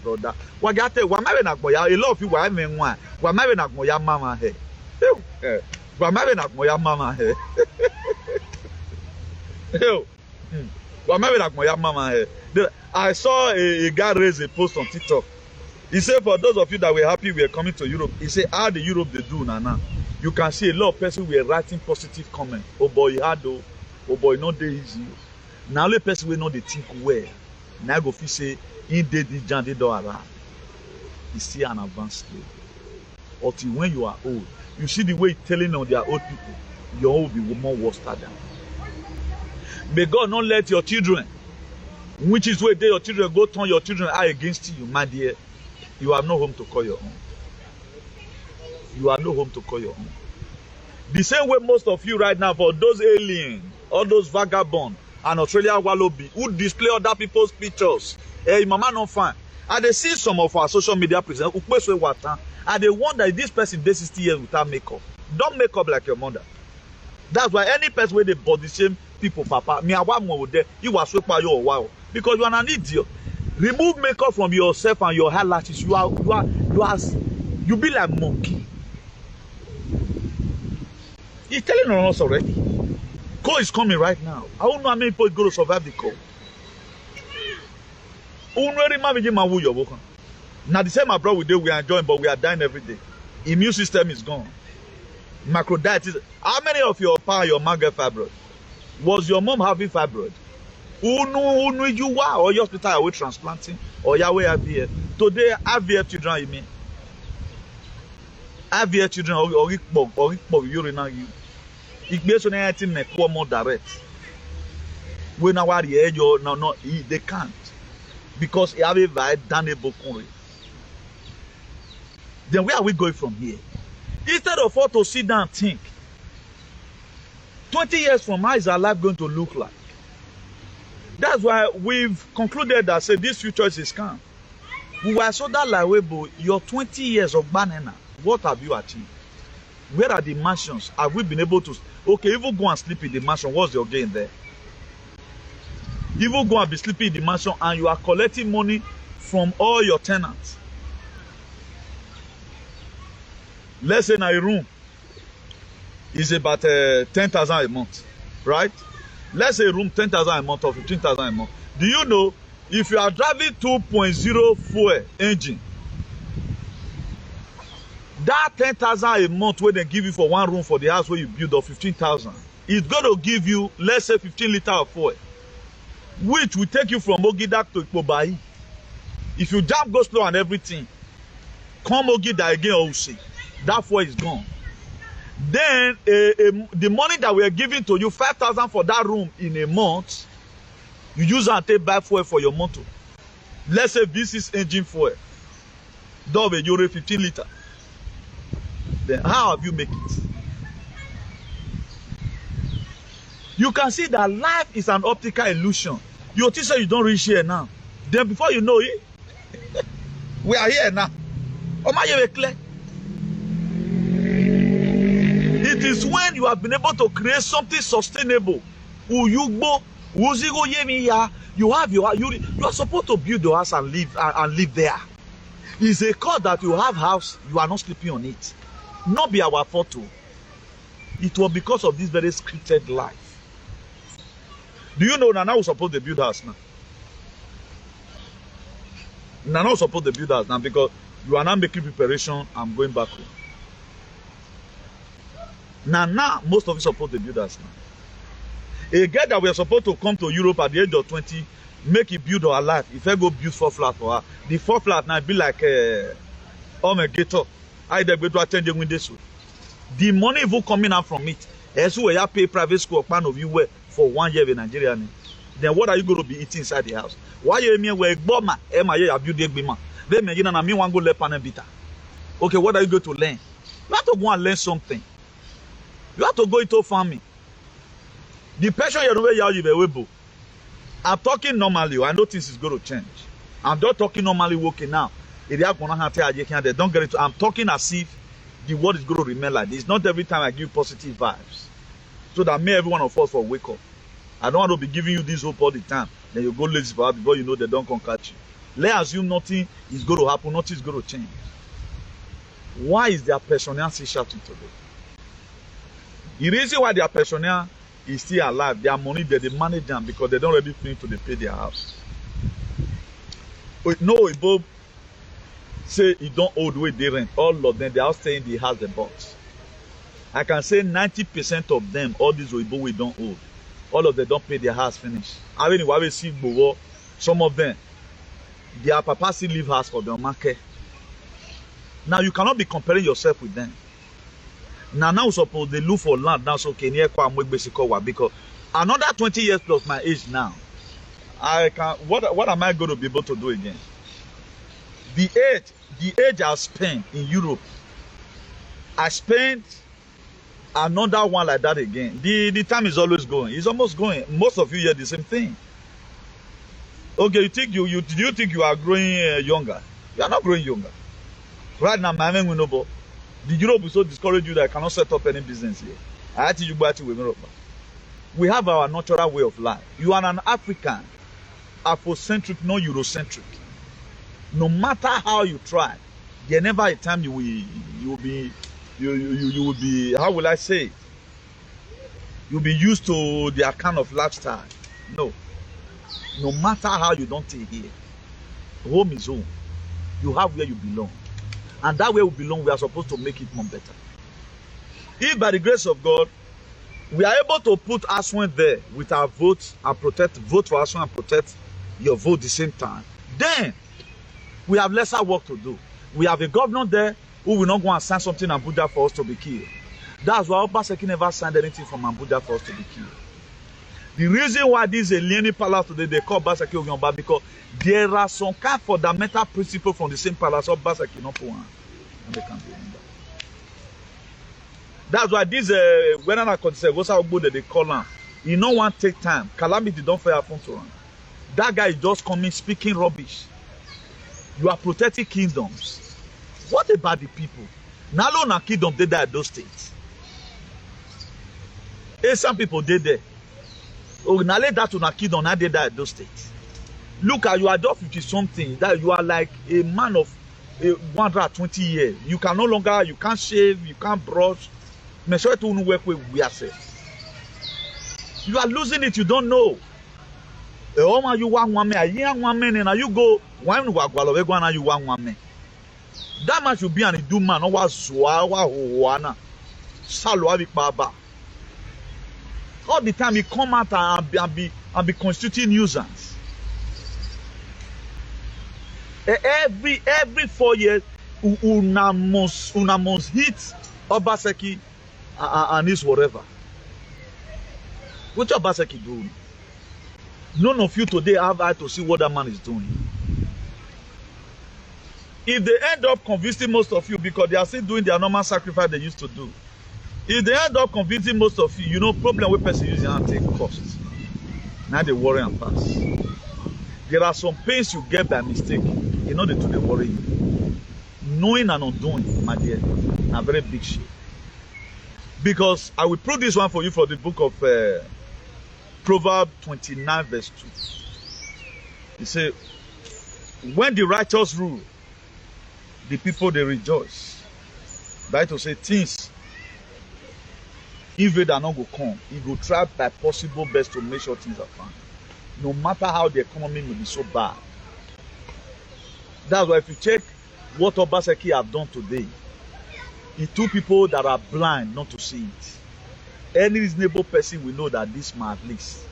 brother. A lot of you were having one. Mama here. Mama here. I saw a guy raise a post on TikTok. He said, for those of you that were happy we are coming to Europe, he said, how the Europe they do now. You can see a lot of people were writing positive comments. Oh boy, hard though. Oh boy, not the easy. Now the person will know they think well. Now go say in the Jan they don't arrive. It's still an advanced stage. Until when you are old, you see the way telling on their old people, your old will be more worse than. May God not let your children, which is where your children go turn your children are against you, my dear. You have no home to call your own. You have no home to call your own. The same way most of you right now, for those aliens, all those vagabonds, and Australian Wallaby, who display other people's pictures. Hey, mama not fine. And they see some of our social media presence, and they wonder if this person is 60 years without makeup. Don't make up like your mother. That's why any person where they body shame people, papa, me I want more there, you are so by your while. Because you are an idiot. Remove makeup from yourself and your eyelashes. You be like monkey. He's telling on us already. Cold is coming right now. I don't know how many people is going to survive the cold. Now the same abroad we are enjoying, but we are dying every day. Immune system is gone. Macro diet is. How many of your pa your mom get fibroid? Was your mom having fibroid? Who knew you were? Or your hospital away transplanting? Or Yahweh IVF? Today IVF children, you mean? IVF children or urinary. It based on anything more direct. When I worry, no, they can't. Because they have a very damnable country. Then where are we going from here? Instead of us to sit down and think, 20 years from now, is our life going to look like? That's why we've concluded that say this future is a scam. We were so that like Weibo, your 20 years of banana, what have you achieved? Where are the mansions? Have we been able to? Okay, even go and sleep in the mansion. What's your gain there? Even go and be sleeping in the mansion and you are collecting money from all your tenants. Let's say now a room is about 10,000 a month, right? Let's say a room 10,000 a month or 15,000 a month. Do you know if you are driving 2.0 fuel engine, that 10,000 a month where they give you for one room for the house where you build or 15,000, it's going to give you, let's say, 15 liters of fuel, which will take you from Ogida to Ikpobai. If you jump, go slow and everything, come Ogida again, also, that fuel is gone. Then the money that we are giving to you, 5,000 for that room in a month, you use and take back fuel for your motor. Let's say this is engine fuel. Double, you're 15 liters. Then how have you make it? You can see that life is an optical illusion. Your teacher, you don't reach here now. Then before you know it, we are here now. It is when you have been able to create something sustainable. You are supposed to build your house and live there. It's a cause that you have house, you are not sleeping on it. Not be our photo. It was because of this very scripted life. Do you know Nana was supposed to build house now? Nana was supposed to build house now because you are now making preparation. I'm going back home. Now, most of you supposed to build house now. A girl that we are supposed to come to Europe at the age of 20, make it build her life. If I go build 4 flats for her, the 4 flats now be like oh my gator. I go to attend the windows. The money even coming out from it. As we have pay private school plan of you for 1 year in Nigeria. Then what are you going to be eating inside the house? Why you mean where Boma? Am I build a bima? Then me na me want go let panel bita. Okay, what are you going to learn? You have to go and learn something. You have to go into farming. The person you know I'm talking normally. I know things is going to change. I'm not talking normally working now. They don't get it. I'm talking as if the world is going to remain like this. Not every time I give positive vibes. So that may every one of us will wake up. I don't want to be giving you this hope all the time. Then you go lazy for before you know they don't come catch you. Let's assume nothing is going to happen, nothing is going to change. Why is their personnel still shouting today? The reason why their personnel is still alive, their money, they manage them because they don't really finish to pay their house. No, Bob say you don't owe the way they rent. All of them, they are staying in the house they bought. I can say 90% of them, all these Oibo we don't owe. All of them don't pay their house finish. I mean, we see some of them, their papa still leave house for their market. Now you cannot be comparing yourself with them. Now suppose they look for land now, so can because another 20 years plus my age now. I can what am I going to be able to do again? The age I spent in Europe, I spent another one like that again. The time is always going. It's almost going. Most of you hear the same thing. Okay, do you think you are growing younger? You are not growing younger. Right now, my name is the Europe will so discourage you that I cannot set up any business here. I had to you back with Europe. We have our natural way of life. You are an African, Afrocentric, not Eurocentric. No matter how you try, there never a time you will be how will I say it? You'll be used to their kind of lifestyle. No. No matter how you don't take here, home is home. You have where you belong. And that way we belong, we are supposed to make it more better. If by the grace of God, we are able to put Asue there with our vote and vote for Asue and protect your vote at the same time, then we have lesser work to do. We have a governor there who will not go and sign something in Abuja for us to be killed. That's why Obaseki never signed anything from Abuja for us to be killed. The reason why this is a Leonie Palace today, they call Obaseki Ogiomba because there are some kind of fundamental principles from the same palace of Obaseki not one. And they can't remember. That's why this when I consider what's our good that they call them. You know one take time. Calamity don't fair happen to run. That guy is just coming speaking rubbish. You are protecting kingdoms. What about the people? Now alone a kingdom they die at those states. Hey, some people did there. Oh, now let that on a kingdom now they die at those states. Look at you are just 50 something. That you are like a man of 120 years. You can no longer, you can't shave, you can't brush. Make sure to work with yourself. You are losing it, you don't know. You want one man, and you go one you want one man. That man should be an do man, or was Wana Salwa Baba. All the time he come out and be constituting nuisance. Every 4 years, una must hit Obaseki and his whatever. What Obaseki doing? None of you today have eye to see what that man is doing. If they end up convincing most of you because they are still doing their normal sacrifice they used to do, if they end up convincing most of you, you know, problem with person using and take costs. Now they worry and pass. There are some pains you get by mistake. You know they do the worry. Knowing and undoing, my dear, a very big shit. Because I will prove this one for you for the book of Proverbs 29 verse 2. He said, when the righteous rule, the people they rejoice. That to say things, if they are not go come, he go try by possible best to make sure things are fine. No matter how the economy may be so bad. That's why if you check what Obaseki have done today, it took people that are blind not to see it. Any reasonable person will know that this man at least.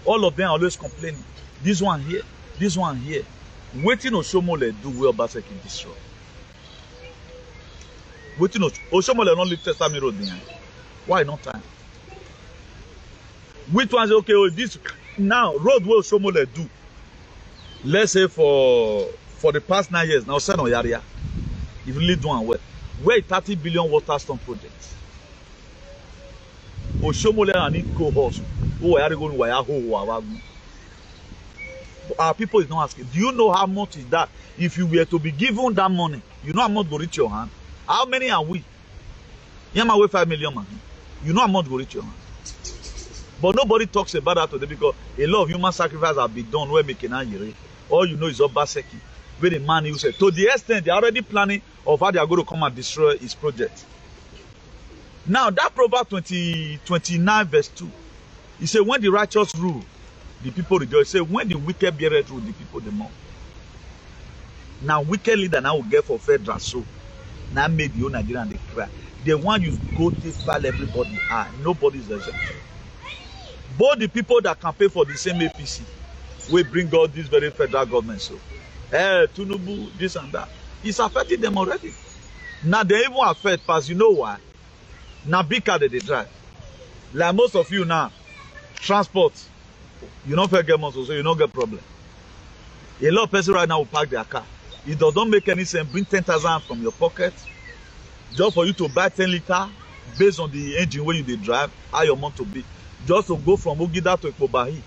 All of them are always complaining. This one here, this one here. Waiting Oshomole do where Obaseki destroy. Waiting Oshomole not leave Testament Road behind. Why not time? Which one say okay? Oh, this now road where Oshomole do. Let's say for the past 9 years now, send on Yaria. If you really do well, where 30 billion water stone projects. Oshomole and it cohorts. Our people is not asking. Do you know how much is that? If you were to be given that money, you know how much will reach your hand. How many are we? Yama way 5 million man. You know how much will reach your hand. But nobody talks about that today because a lot of human sacrifice have been done where making a all you know is Obaseki. Where the man you said to the extent they are already planning of how they are going to come and destroy his project. Now that Proverbs 29 verse 2. He said, when the righteous rule, the people rejoice. He said, when the wicked beareth rule, the people the more. Now wicked leader now will get for federal so. Now make the whole Nigerian they cry. The one you go to file everybody are. Nobody's exempt. Both the people that campaign for the same APC will bring all this very federal government so. Tunubu, this and that. It's affecting them already. Now they even affect pass. You know why? Now big car that they drive. Like most of you now, transport, you don't get muscle, so you don't get problem. A lot of people right now will park their car. It doesn't make any sense. Bring 10,000 from your pocket just for you to buy 10 liters based on the engine where you they drive, how your month to be. Just to go from Ogida to Ekobahi,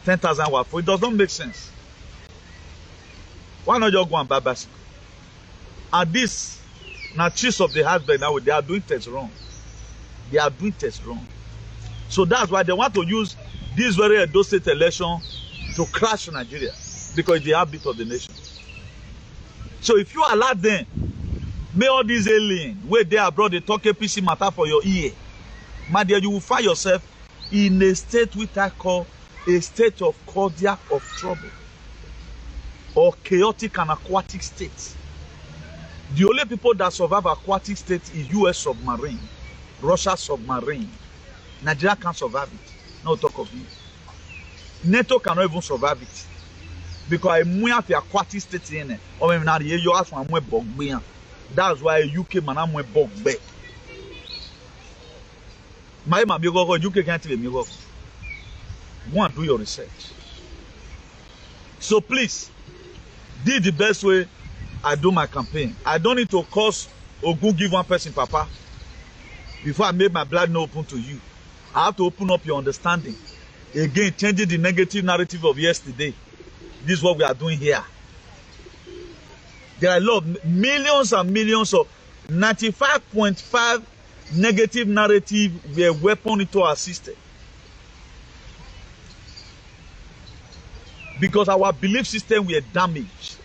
10,000 watt. It doesn't make sense. Why not just go and buy bicycle? And this, now chiefs of the husband now they are doing things wrong. They are doing things wrong. So that's why they want to use this very Edo State election to crash Nigeria because it's the heartbeat of the nation. So if you allow them, may all these aliens where they abroad they talk APC matter for your ear, my dear, you will find yourself in a state which I call a state of cardiac of trouble or chaotic and aquatic state. The only people that survive aquatic state is US submarine, Russia submarine. Nigeria can't survive it. No talk of it. NATO cannot even survive it. Because we have the aquatic state in it. Or maybe not you ask one more bug. That's why UK man more bug back. My UK can't tell me work. Go and do your research. So please, this is the best way I do my campaign. I don't need to cause or go give one person papa before I make my blood no open to you. I have to open up your understanding. Again, changing the negative narrative of yesterday This is what we are doing here. There are a lot of millions and millions of 95.5 negative narrative were weapon into our system. Because our belief system were damaged.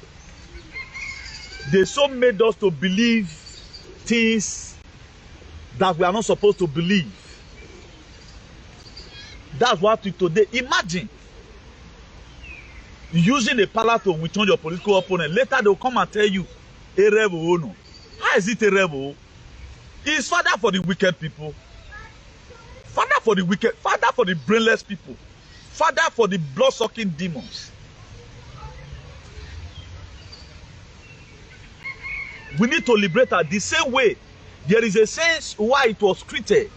They so made us to believe things that we are not supposed to believe. That's what today. Imagine using a power to withhold your political opponent. Later they will come and tell you, a rebel. No. How is it a rebel? It's father for the wicked people. Father for the wicked. Father for the brainless people. Father for the blood-sucking demons. We need to liberate her the same way. There is a sense why it was created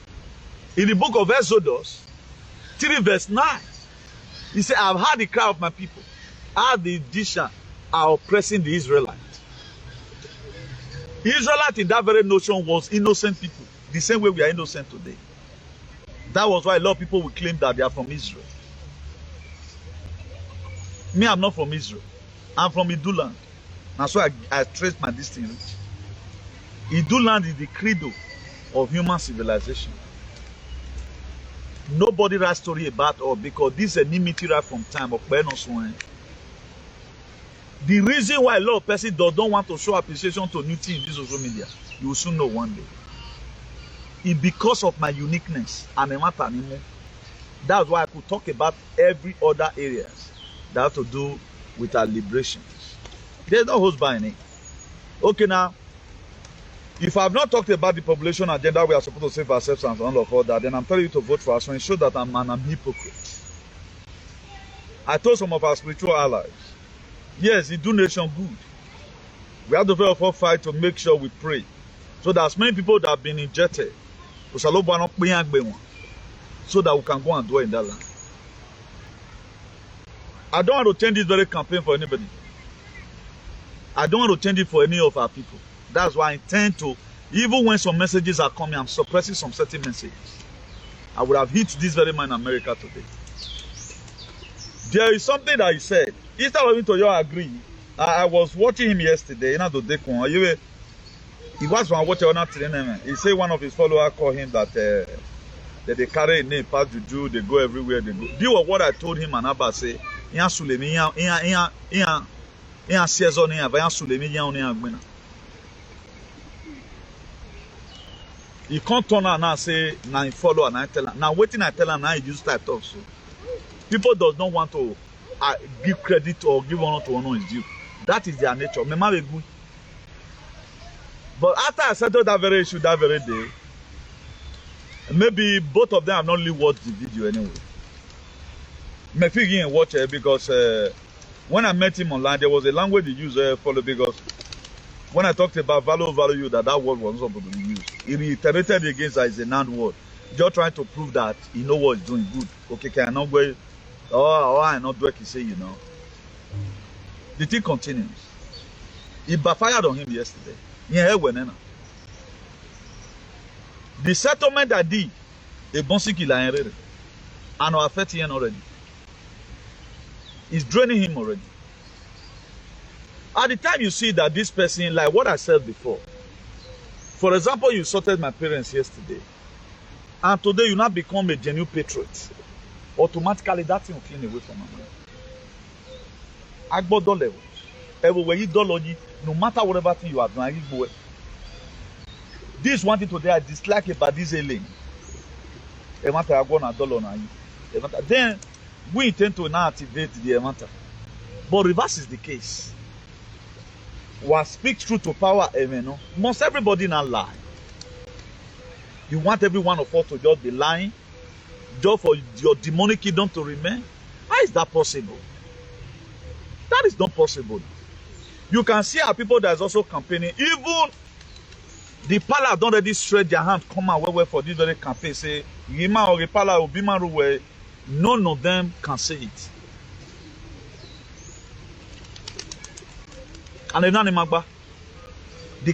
in the book of Exodus 3 verse 9. He said, I've heard the cry of my people, how the Egyptians are oppressing the Israelites. The Israelites in that very notion was innocent people, the same way we are innocent today. That was why a lot of people will claim that they are from Israel. Me, I'm not from Israel. I'm from Edo land. That's why I traced my destiny. Edo land is the credo of human civilization. Nobody writes story about us because this enmity right from time of the reason why a lot of persons don't want to show appreciation to new things in this social media, you will soon know one day. It's because of my uniqueness and that's why I could talk about every other areas that have to do with our liberations. There's no host by any. Okay, now, if I have not talked about the population agenda, we are supposed to save ourselves and all of all that, then I'm telling you to vote for us and show that I'm a hypocrite. I told some of our spiritual allies, yes, it do nation good. We have to therefore fight to make sure we pray. So that as many people that have been injected, so that we can go and dwell in that land. I don't want to change this very campaign for anybody. I don't want to change it for any of our people. That's why I intend to, even when some messages are coming, I'm suppressing some certain messages. I would have hit this very man in America today. There is something that he said. Instead of him to you agree, I was watching him yesterday. He was watching another thing. He said one of his followers called him that they carry a name, pass juju, they go everywhere they go. Do you know what I told him and Abba say? He can't turn around and say, now he follow and I tell him. Now waiting I tell him now he use type talk. So people does not want to give credit or give honor to honor is due. That is their nature. But after I settled that very issue that very day, maybe both of them have not really watched the video anyway. Maybe he didn't watch it because when I met him online, there was a language he used follow because when I talked about value, that word was not supposed to be used. He reiterated against that it's a noun word. Just trying to prove that he know what he's doing good. Okay, can I not go? Oh, I not do what he say, you know. The thing continues. He backfired on him yesterday. The settlement that did, a bonsiki la and affecting him already. It's draining him already. At the time you see that this person, like what I said before, for example, you insulted my parents yesterday, and today you now become a genuine patriot. Automatically, that thing will clean away from my mind. Agbodo level. Everywhere you do, no matter whatever thing you are doing, this one thing today I dislike about this alien. Then we intend to now activate the matter. But reverse is the case. What speaks truth to power, must everybody not lie? You want every one of us to just be lying? Just for your demonic kingdom to remain? How is that possible? That is not possible. You can see our people that is also campaigning. Even the pala don't already stretch their hand, come out where for this very campaign. Say, Yima or Pala or Bimaru, none of them can say it. And the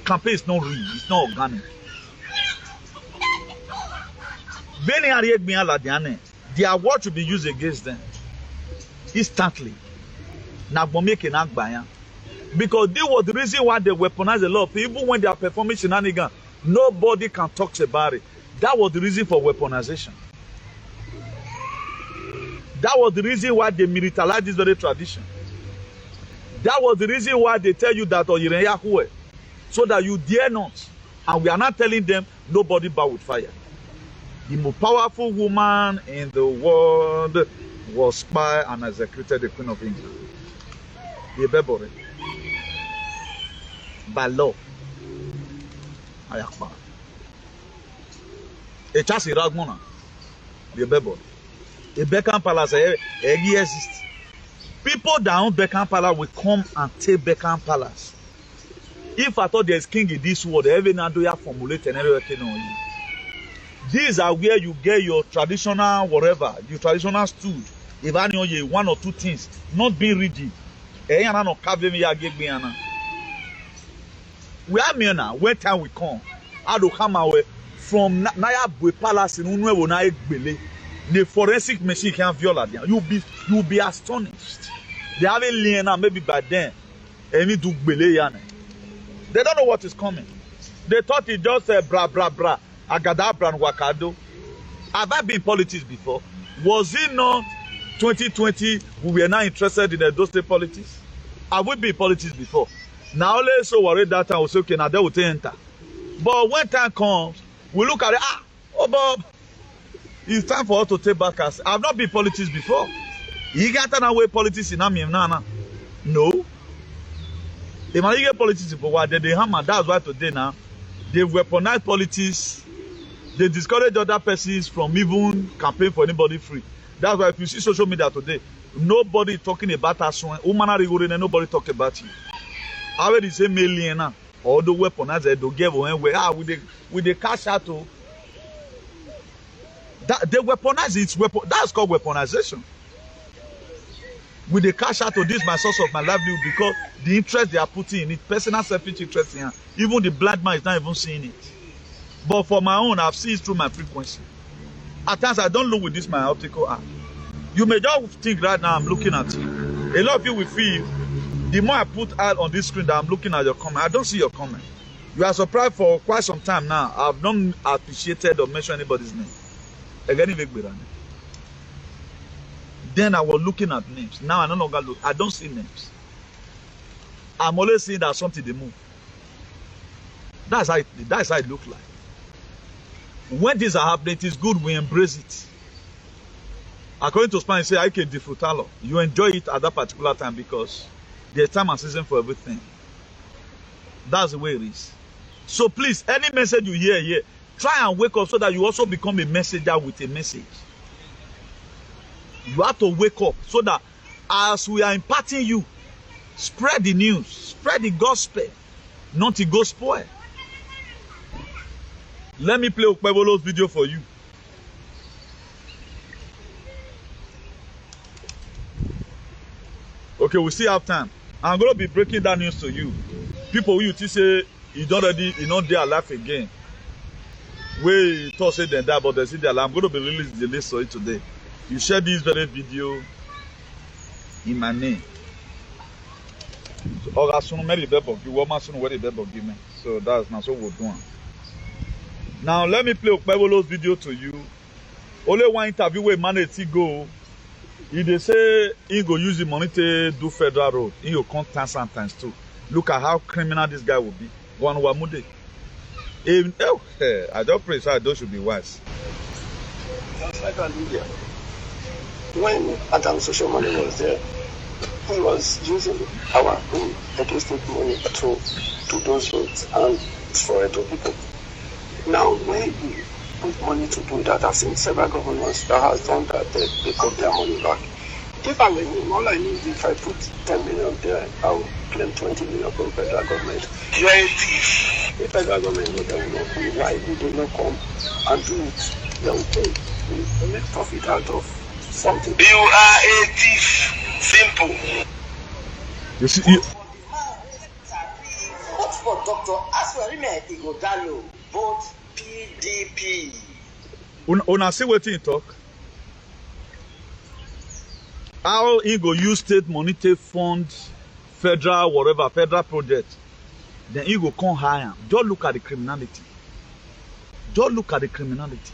campaign is not real, it's not organic. Their word to be used against them instantly. Because this was the reason why they weaponized a lot of people. Even when they are performing shenanigans, nobody can talk about it. That was the reason for weaponization. That was the reason why they militarized this very tradition. That was the reason why they tell you that so that you dare not. And we are not telling them nobody bow with fire. The most powerful woman in the world was spied and executed the Queen of England. The Bebore. By law. Ayakba. A chance Iragmona. The Bebore. A Beckham Palace exists. People that own Beckham Palace will come and take Beckham Palace. If I thought there's king in this world, every Nadoya formulate and everything on you. These are where you get your traditional whatever, your traditional stood. If I know you one or two things, not being rigid. We are now, when time will come, I will come away from Naya Palace in Unwe. The forensic machine can viola them. You'll be astonished. They haven't learned maybe by then. They don't know what is coming. They thought it just bra bra bra. Agadabra and Wakado. Have I been in politics before? Was it not 2020 we were not interested in the Edo State politics? Have we been in politics before? Now let's so worried that time was okay, now they will enter. But when time comes, we look at it, oh Bob. It's time for us to take back us. I've not been politics before. You got an away politics in Amim Nana. No. If I get politics before, they hammer. That's why today now they weaponize politics. They discourage other persons from even campaign for anybody free. That's why if you see social media today, nobody talking about Asue. Nobody talk about you. I already say million now. All the weaponize they give away. With the cash out to. That they weaponize its weapon. That's called weaponization. With the cash out to this my source of my livelihood because the interest they are putting in it, personal selfish interest in it. Even the blind man is not even seeing it. But for my own, I've seen it through my frequency. At times I don't look with this my optical eye. You may just think right now I'm looking at you. A lot of you will feel the more I put out on this screen that I'm looking at your comment, I don't see your comment. You are surprised for quite some time now. I've not appreciated or mentioned anybody's name. Then I was looking at names. Now I no longer look. I don't see names. I'm always seeing that something they move. That's how it looks like. When things are happening, it is good we embrace it. According to Spanish, say I can disfrutarlo. You enjoy it at that particular time because there's time and season for everything. That's the way it is. So please, any message you hear here, try and wake up so that you also become a messenger with a message. You have to wake up so that as we are imparting you, spread the news, spread the gospel, not to go spoil. Let me play Okpebolo's video for you. Okay, we still have time. I'm going to be breaking that news to you. People who you say you don't already, you know, they are alive again. We thought say them that, but they see their life. I'm going to be releasing the list for you today. You share this very video in my name. So that's not what we're doing. Now let me play Okpebolo's video to you. Only one interview where man go. If they say he go use the money to do federal road, he will come times and times too. Look at how criminal this guy will be. One wamude. I just pray so I don't should be wise. Just like India. When Adam Socio-political was there, he was using our own Edo State money to do those roads and for Edo people. Now, when you put money to do that, I've seen several governments that has done that, they got their money back. If I were him, all I need if I put 10 million there, I'll claim 20 million from federal government. You are a thief. If federal government knows that why would they not come and do it? They will pay. They make profit out of something. You are a thief. Simple. You see, Vote for Dr. Asue Ighodaro, vote PDP. Una see what he talk. how he go use state money to fund federal whatever, federal project. Then he go come hire him. Just look at the criminality. Just look at the criminality.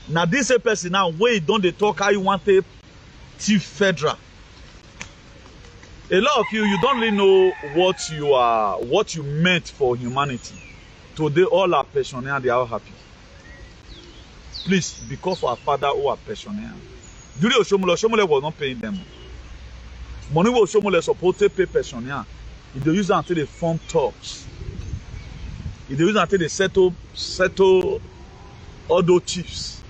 Now this a person now where don't they talk how you want to thief federal. A lot of you don't really know what you meant for humanity. Today all are pensioners, they are all happy. Please, because of our father who are pensioners. During Oshomole was not paying them. Money was Oshomole supposed to pay pensioners. If they use it until they form talks. If they use it until they settle all those chiefs.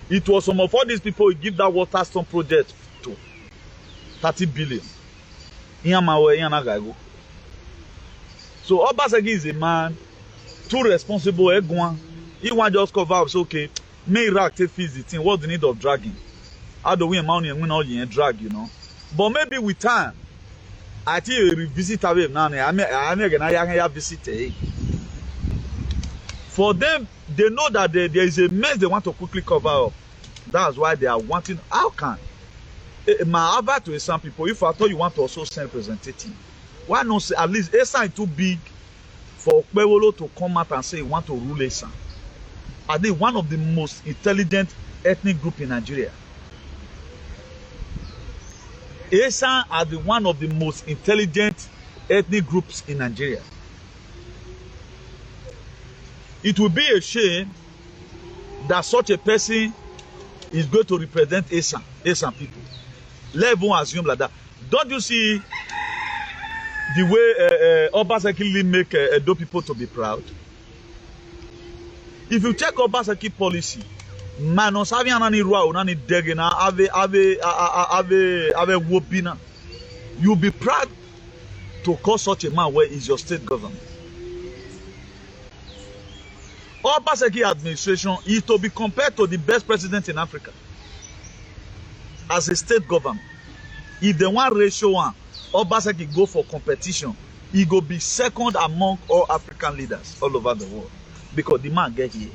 It was some of all these people who give that water stone project to 30 billion. So Obaseki is a man too responsible. He want just cover up. So okay, may Iraq take fees the thing. What's the need of dragging? How do we amount and win all the drag, you know? But maybe with time, I think you revisit away now. I visit. For them, they know that there is a mess they want to quickly cover up. That's why they are wanting. How can my advice to some people? If I thought you want to also send representative, why not say at least Esan is too big for Okpewolo to come out and say you want to rule Esan? Are they one of the most intelligent ethnic group in Nigeria? Esan are the one of the most intelligent ethnic groups in Nigeria. It will be a shame that such a person is going to represent Esan people. Let everyone assume like that. Don't you see the way Obaseki make Edo people to be proud? If you check Obaseki policy, manos having an irua unani degena ave wobina, you'll be proud to call such a man where is your state government. Obaseki administration is to be compared to the best president in Africa as a state government. If the one ratio one, Obaseki go for competition, he go be second among all African leaders all over the world because the man get here.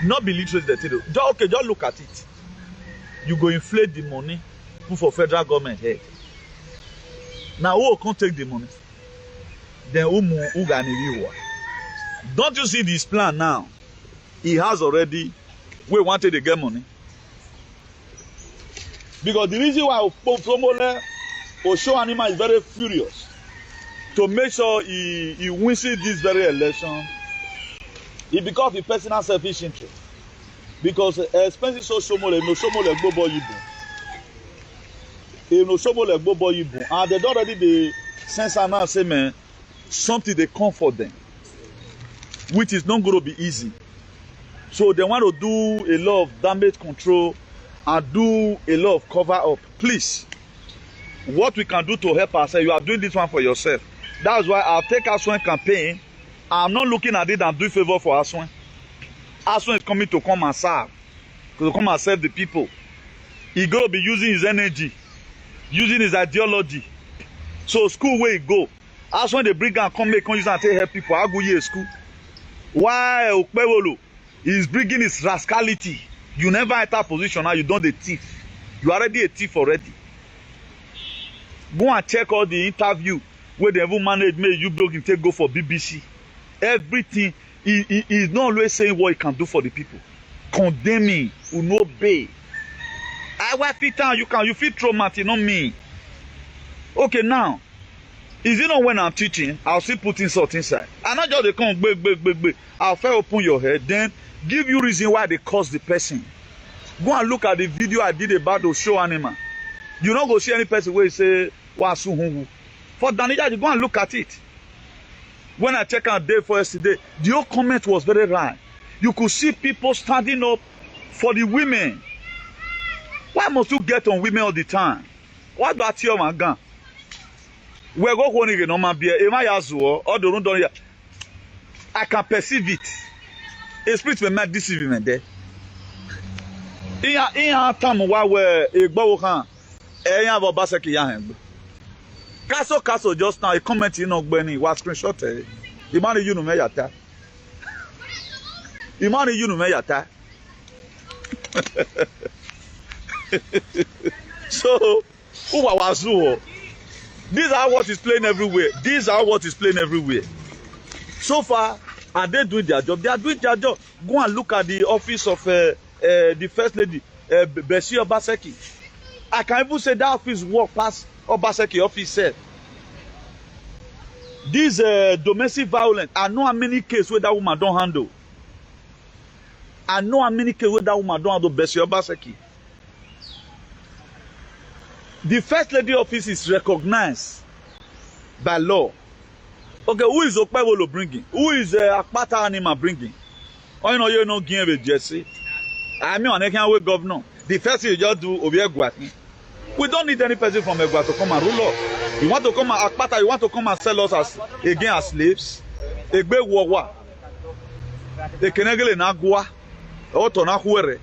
Not be literally the title. Okay, just look at it. You go inflate the money, put for federal government head. Now who can't take the money? Then who gonna Don't you see this plan now? He has already. We wanted to get money. Because the reason why Osho Anima is very furious to make sure he wins this very election is because of the personal selfish interest. Because especially Socio-political, and they don't already the sense now say man something they come for them, which is not going to be easy. So they want to do a lot of damage control and do a lot of cover up. Please, what we can do to help ourselves, you are doing this one for yourself. That's why I'll take Asue campaign. I'm not looking at it and do favor for Asue. Asue is coming to come and serve. To come and serve the people. He's going to be using his energy, using his ideology. So school where he go. Asue they bring and come make use and take help people. How go you school? Why Okpewolo is bringing his rascality? You never enter position now, you don't the thief. You already a thief already. Go and check all the interview where they even manage me, you blog him take go for BBC. Everything he is not always saying what he can do for the people. Condemning, will not obey. I will fit down, you feel traumatic, not me. Okay, now, is it not when I'm teaching, I'll still put insult inside. And not just they come big. I'll first open your head, then give you reason why they cause the person. Go and look at the video I did about the show animal. You not go see any person where you say, Wasu. For Danija, you go and look at it. When I check out day for yesterday, the whole comment was very right. You could see people standing up for the women. Why must you get on women all the time? What about your man gun? We go home again, no man be I can perceive it. A spirit will make deceive him there. In our time while we're a bow hand, have a basaki yan. Castle just now a comment in Ogbenny was screenshot. The money you know me yata. The money you know me yata. So, who was who? These are what is playing everywhere. These are what is playing everywhere. So far, are they doing their job? They are doing their job. Go and look at the office of the First Lady, Bessie Obaseki. I can even say that office walk past Obaseki office said. This domestic violence, I know how many cases where that woman don't handle. I know how many cases where that woman don't handle Bessie Obaseki. The First Lady office is recognized by law. Okay, who is Okpewolo bringing? Who is Akpata Anima bringing? Oh, you know, give a Jesse. I mean, on a governor. The first thing you just do, Obi Egwati. We don't need any person from Egwa to come and rule us. You want to come and Akpata, you want to come and sell us as again as slaves? Egbe Wawa. The Kenegele Nagua. Otona Huere.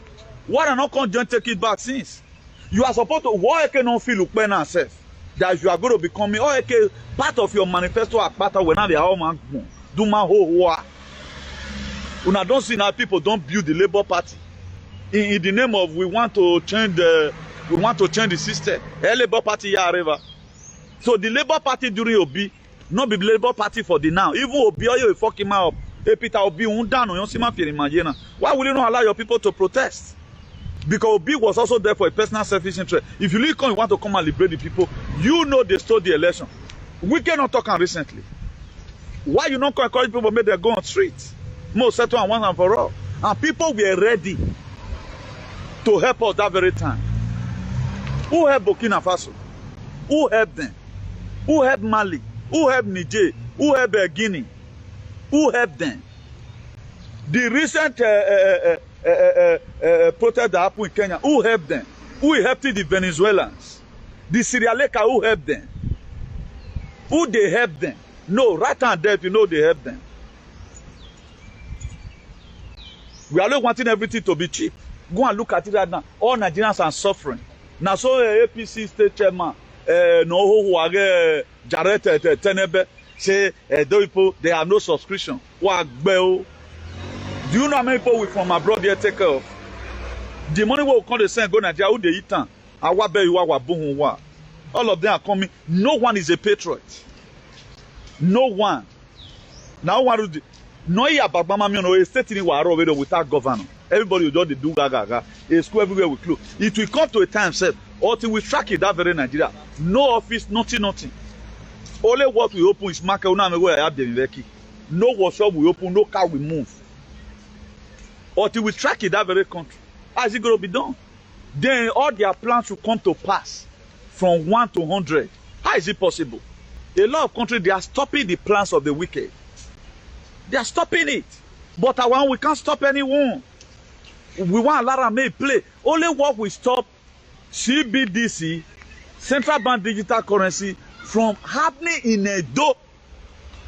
Why are not going to take it back since? You are supposed to, why cannot feel Ukpena yourself? That you are going to become part of your manifesto Akpata when they are all do my whole Una don't see now people don't build the Labour Party. In the name of we want to change the system. A Labour Party here. So the Labour Party during Obi, not be Labour Party for the now. Even Obi, you fuck him up. Peter Obi, why will you not allow your people to protest? Because Obi was also there for a personal selfish interest. If you really want to come and liberate the people, you know they stole the election. We cannot talk on recently. Why you not encourage people make them go on streets? Most settle and once and for all. And people were ready to help us that very time. Who helped Burkina Faso? Who helped them? Who helped Mali? Who helped Niger? Who helped Guinea? Who helped them? The recent protest that happened in Kenya, who helped them? Who helped the Venezuelans? The Sierra Leone, who helped them? Who they helped them? No, right and left, you know they helped them. We are not wanting everything to be cheap. Go and look at it right now. All Nigerians are suffering. Now, so APC state chairman, no who are Jared Tenebe, say those people they have no subscription. Do you know how many people from abroad here take care of? The money will come to send go Nigeria, who they eat on. All of them are coming. No one is a patriot. No one. Now one no a state in without governor. Everybody will just do gaga. A school everywhere will close. It will come to a time set until we track it that very Nigeria. No office, nothing. Only what we open is market. No workshop we open, no car we move. Until we track it that very country. How is it going to be done? Then all their plans will come to pass from 1 to 100. How is it possible? A lot of countries, they are stopping the plans of the wicked. They are stopping it. But we can't stop anyone. We want Lara May play. Only what we stop CBDC, Central Bank Digital Currency, from happening in Edo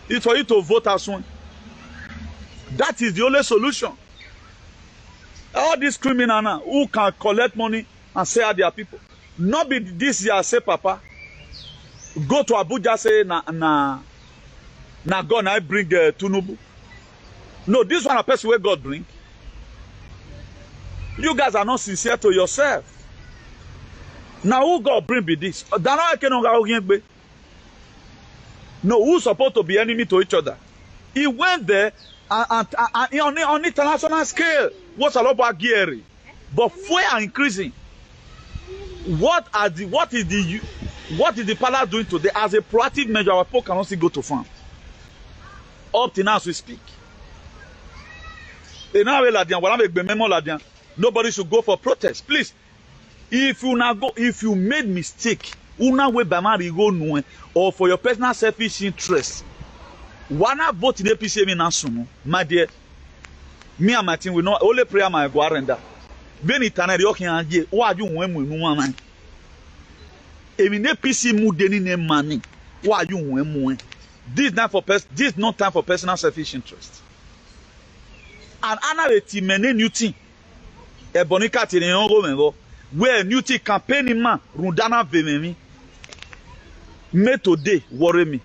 is for you to vote as one. That is the only solution. All these criminals now who can collect money and say at their people. Not be this year say Papa. Go to Abuja say na God I bring Tunubu. No, this one a person where God bring. You guys are not sincere to yourself. Now who God bring be this? No, who's supposed to be enemy to each other? He went there and on international scale. What's a lot about geary? But fuel are increasing. What is the palace doing today as a proactive measure? Our people cannot still go to farm. Up to now as we speak. Nobody should go for protest. Please, if you made mistake, or for your personal selfish interest, why not vote in APC? My dear, me and my team will not only pray my guaranda. When it an area, why you win? APC mudeni ne money. Why you win? This is not time for personal selfish interest. And another team, many new team. A bonica tini where new team campaigning man rundana vememi. Me today worry me.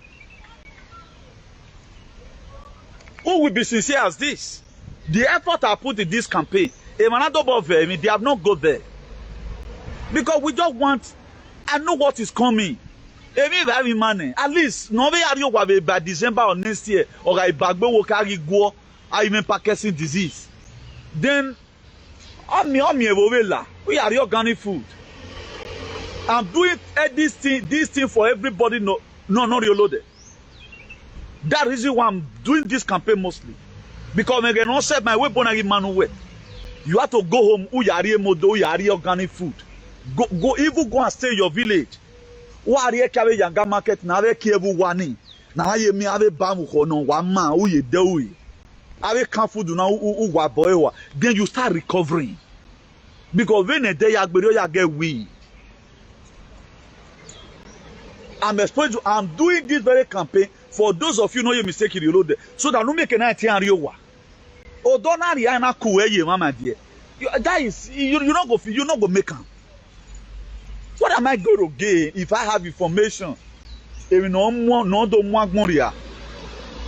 Who will be sincere as this? The effort I put in this campaign They have not go there. Because we just want, I know what is coming. If very money, at least, no way by December or next year, or I bagbe will carry go, or even Parkinson disease. Then, we are organic food. I'm doing this thing for everybody, not reloaded. That is why I'm doing this campaign mostly. Because I cannot set my weapon and man away. You have to go home, organic food. Go and stay in your village. Wari carry yanga market na ave kiebu wani na aye mi ave bamu kono wa ma uye dewi ave kan food na u wa boy. Then you start recovering because when a day ya get weak. I'm doing this very campaign for those of you know you mistake you load so that no make a night and you wa odona ria na ku eye mama dear that is you not go make am. What am I going to gain if I have information? If no do mwagmoria,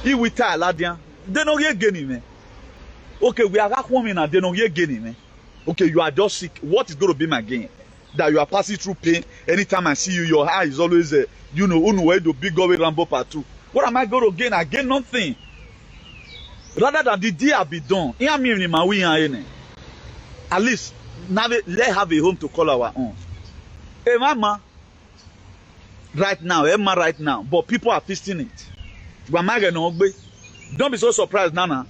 he will tell Ladian. They don't get gaining me. Okay, we are that woman and they don't get gaining me. Okay, you are just sick. What is going to be my gain? That you are passing through pain. Anytime I see you, your eye is always where the big go Rambo part 2. What am I going to gain? I gain nothing. Rather than the deal be done. At least now let's have a home to call our own. Hey, Mama, right now, but people are feasting it. Don't be so surprised, Nana.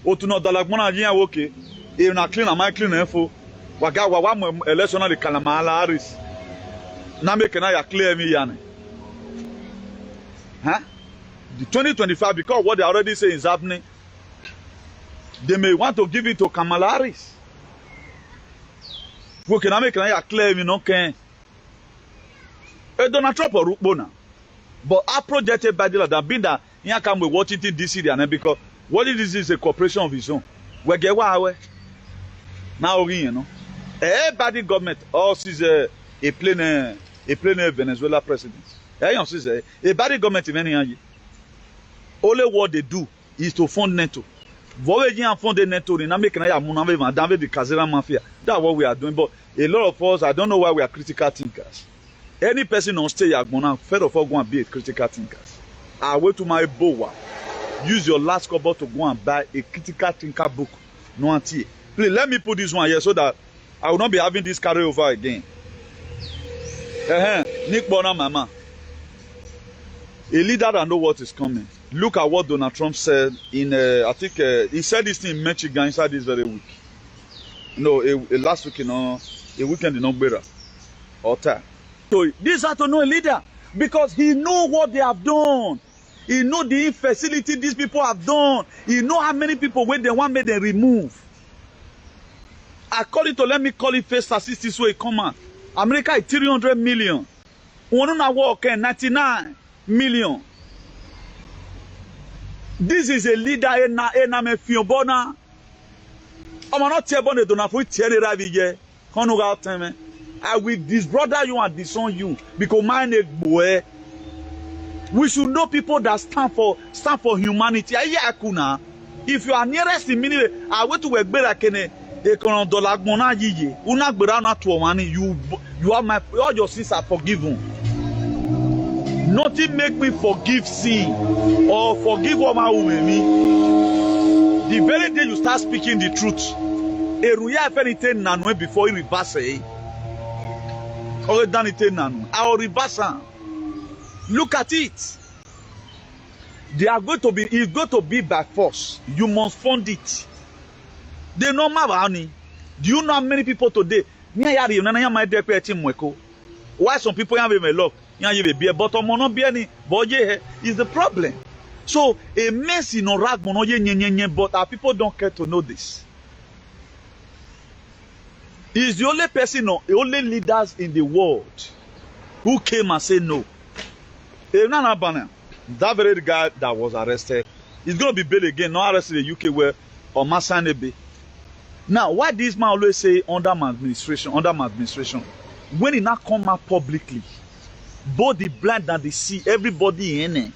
Otuno dalagmona jiya woke. If na clean, am I clean info? Waga wa election na the Kalamala Harris. Na make na ya clear me yani. Huh? The 2025, because what they already say is happening, they may want to give it to Kamala Harris. We can make na ya clear me no can. Donald Trump or Rukbona. But our projected by the that being that here come with Washington DC and because what it is a corporation of his own. We get why now you know. Everybody government all sees a plain Venezuela president. A body government in any only what they do is to fund NATO. Voyaging fund the NATO in America the Kazera Mafia. That's what we are doing. But a lot of us, I don't know why we are critical thinkers. Any person on stage, I'm gonna first of all go and be a critical thinker. I went to my boa. Use your last couple to go and buy a critical thinker book. No auntie. Please let me put this one here so that I will not be having this carryover again. Nick Bonner, Mama. A leader that knows what is coming. Look at what Donald Trump said in, I think he said this thing in Michigan inside this very week. No, last week, a weekend in Ogbera. Or time. So this has to know a leader because he know what they have done. He know the infacility these people have done. He know how many people when they want me they remove. According to let me call it first statistics way come out. America is 300 million. One work 99 million. This is a leader in me fiobona. I'm not telling you don't have to tell you that we I will disbrother you and disown you because mine is boy. We should know people that stand for humanity. If you are nearest in minute, I went to work better can you are my all your sins are forgiven. Nothing make me forgive sin or forgive what my woman. The very day you start speaking the truth, before you reverse it. I'll reverse. Look at it. They are going to be, it's going to be by force. You must fund it. They know my money. Do you know how many people today? Why some people have a lock? But is the problem. So a mess in Iraq, but our people don't care to know this. He's the only person, the only leaders in the world who came and said no. That very guy that was arrested is going to be bailed again, not arrested in the UK where or Masanebe. Now, why this man always say under my administration, when he now come out publicly, both the blind and the see, everybody in it,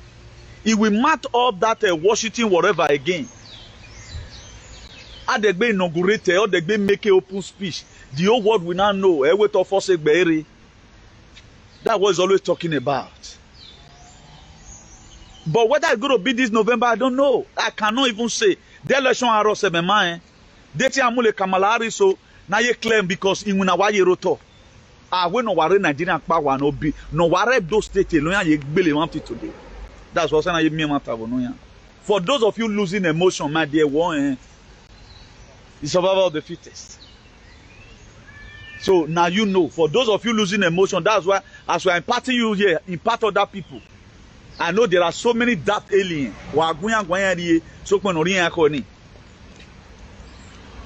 he will match up that Washington whatever again. How they be inaugurated, or they be make an open speech. The whole world will now know. That was always talking about. But whether it's going to be this November, I don't know. I cannot even say. The election are seven man. They tell me Kamala Harris so now you claim because in Winawaye roto. We no worry Nigerian power no be no worry Edo State alone ye gbele want it today. That's what saying me matter no. For those of you losing emotion, my dear one, the survival of the fittest. So now you know. For those of you losing emotion, that's why as we are imparting you here, impart other people. I know there are so many dark aliens.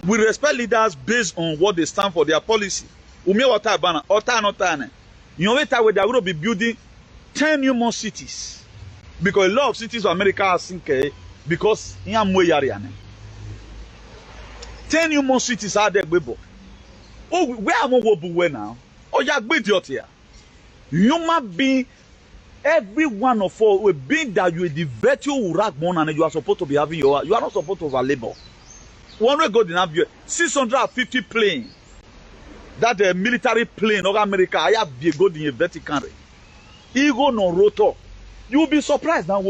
We respect leaders based on what they stand for, their policy. You know what they will be building 10 new more cities. Because a lot of cities of America are sinking because 10 new more cities are there. Oh, where am I now? Oh, you're good here. Human being, every one of us will be that you are the virtual ragman and you are supposed to be having you are not supposed to over labor. One way go in have 650 plane. That military plane of America, I have the good in a Vatican. Ego no rotor. You will be surprised now.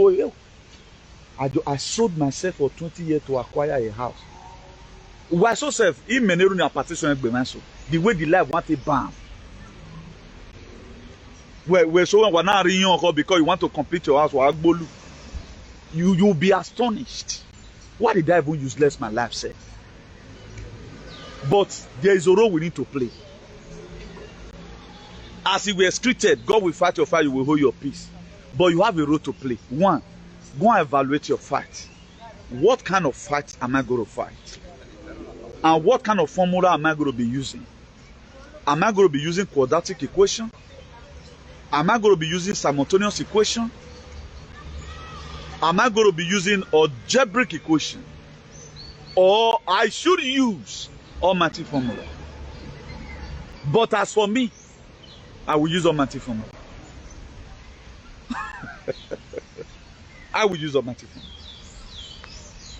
I sold myself for 20 years to acquire a house. Why so self? In many partition the way the life want a bam. We're so we're not because you want to complete your house. You'll be astonished. Why did I even useless my life say? But there is a role we need to play. As if we are scripted, God will fight your fight, you will hold your peace. But you have a role to play. One, go and evaluate your fight. What kind of fight am I going to fight? And what kind of formula am I going to be using? Am I going to be using quadratic equation? Am I going to be using simultaneous equation? Am I going to be using algebraic equation? Or I should use almighty formula? But as for me, I will use almighty formula. I will use almighty formula.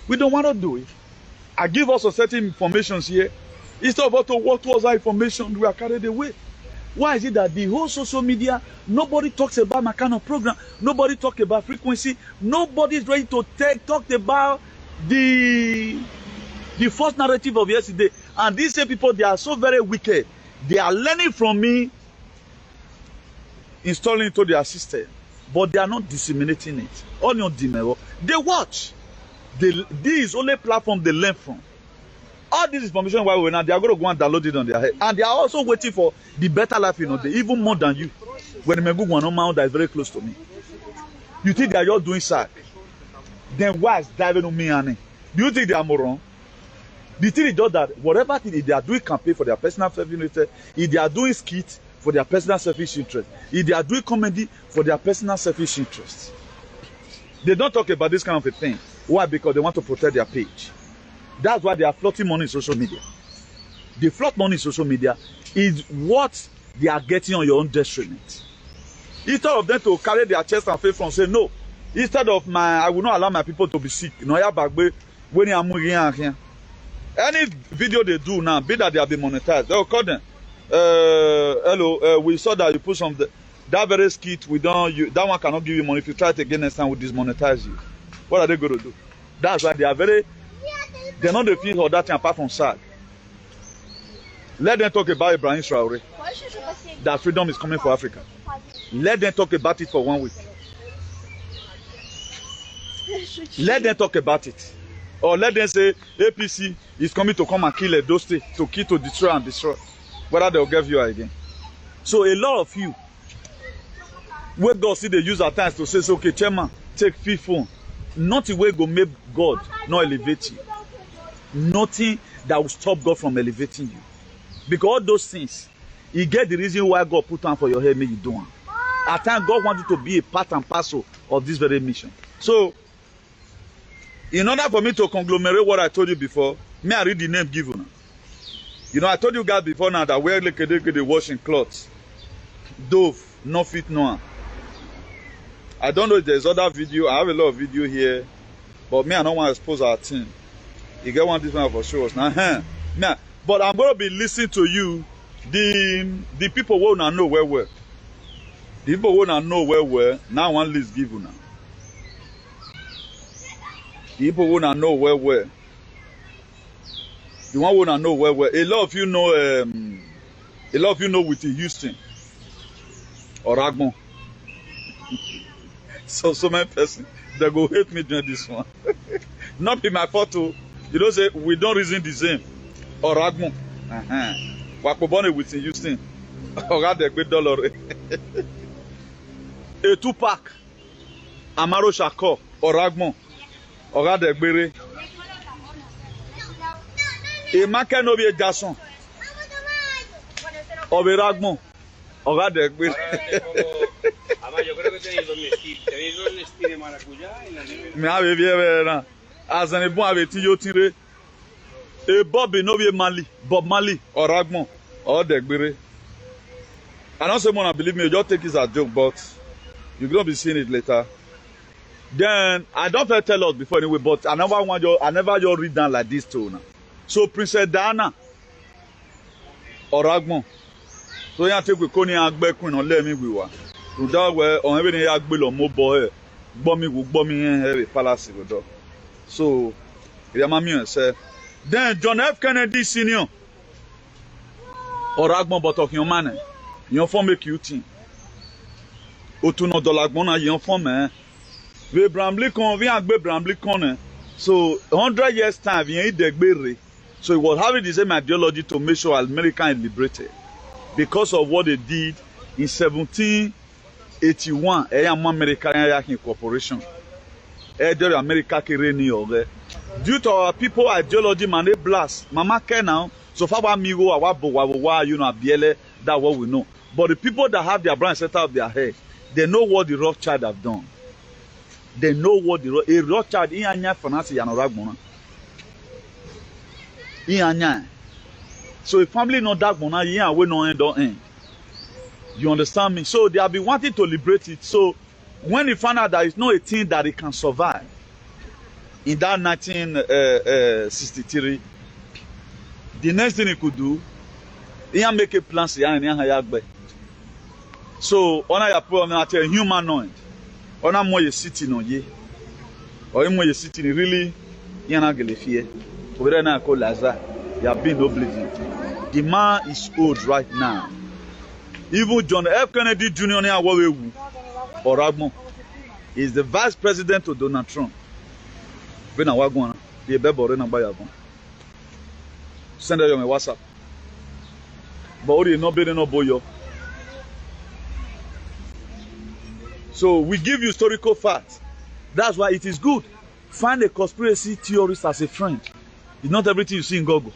We don't want to do it. I give us a certain information here. Instead of what was our information, we are carried away. Why is it that the whole social media, nobody talks about my kind of program, nobody talks about frequency, nobody is ready to talk about the false narrative of yesterday. And these same people, they are so very wicked. They are learning from me, installing into their system, but they are not disseminating it. Only they watch. This is only a platform they learn from. All this information while we're now, they are going to go and download it on their head. And they are also waiting for the better life, even more than you. When they go one that is very close to me. You think they are just doing sack? Then why is diving on me, Annie? Do you think they are more wrong? The thing is just that whatever thing, if they are doing campaign for their personal self-interest, if they are doing skits for their personal selfish interest, if they are doing comedy for their personal selfish interest, they don't talk about this kind of a thing. Why? Because they want to protect their page. That's why they are floating money in social media. The float money in social media is what they are getting on your own detriment. Instead of them to carry their chest and face from say no, instead of I will not allow my people to be sick. Any video they do now, be that they have been monetized, they'll call them. Hello, we saw that you put some that very skit. That one cannot give you money. If you try it again next time, we'll dismonetize you. What are they going to do? That's why they are they're not the things or that thing apart from sad. Let them talk about Ibrahim Traore. That freedom is coming for Africa. Let them talk about it for 1 week. Let them talk about it. Or let them say APC is coming to come and kill Edo State, to kill, to destroy and destroy. Whether they'll give you again. So a lot of you, where God see they use at times to say, okay, chairman, take 5 phone. Nothing will go make God not elevate you. Nothing that will stop God from elevating you. Because all those things, you get the reason why God put on for your head, make you do them. At times, God wants you to be a part and parcel of this very mission. So, in order for me to conglomerate what I told you before, may I read the name given. I told you guys before now that we're like they washing clothes. Dove, no fit, no. I don't know if there's other video. I have a lot of video here. But me, I don't want to expose our team. You get one this one for sure. Now, now, but I'm going to be listening to you. The people will not know where we're. The people will not know where we're. Now one list give you now. The people will not know where we're. The one will not know where we're. A lot of you know. A lot of you know Whitney Houston or Ragmon. So many persons they go hate me doing this one. Not be my fault too. You don't say we don't reason the same. Or Ragmon. Wakobone Whitney Houston. Or the great dollar. A Tupac. Amaro Shako. Or Ragmon. Or the Bere. A Makanobi Jason. Or Ragmon. Or the Bere. Yo creo que tenéis un estilo de maracuyá en la nevera. Me have bien as an bon avec yo tire e Bob no be Mali, Bob Mali or Ragmon or Degbere. I don't say more believe me, you just take it as a joke, but you're gonna be seeing it later. Then I don't have to tell us before anyway, but I never just read down like this too now. So Princess Diana or Ragmon. So you take we Koni Agbe Queen on let me we wa. To that way on everything Agbe on mobile bombi here palace go. So Yamami say then John F. Kennedy Senior or Ragmon but of your man. You form make you think. Otuno Dolagbon na you form we Bramley kon we Agbe Bramley kon. So 100 years time we Degbere. So he was having the same ideology to make sure America is liberated because of what they did in 1781. American Corporation. America due to our people ideology, man, they blast. Mama can now. So far, amigo, you know, biele. That's what we know. But the people that have their brand set up their head, they know what the Rothschild have done. They know what the Rothschild in anya finance Ragmon. So if family not that money, yeah, we no end don't end. You understand me? So they have been wanting to liberate it. So when they found out that it's not a thing that it can survive in that 1963, the next thing he could do, he make a plan. So on a problem humanoid, on a more city no ye, or more city really, yana gelefie. Over there called Lazar. You have been no bleeding. The man is old right now. Even John F. Kennedy Jr. or Ragmon is the vice president of Donald Trump. Send it on my WhatsApp. But you not no boyo. So we give you historical facts. That's why it is good. Find a conspiracy theorist as a friend. It's not everything you see in Google.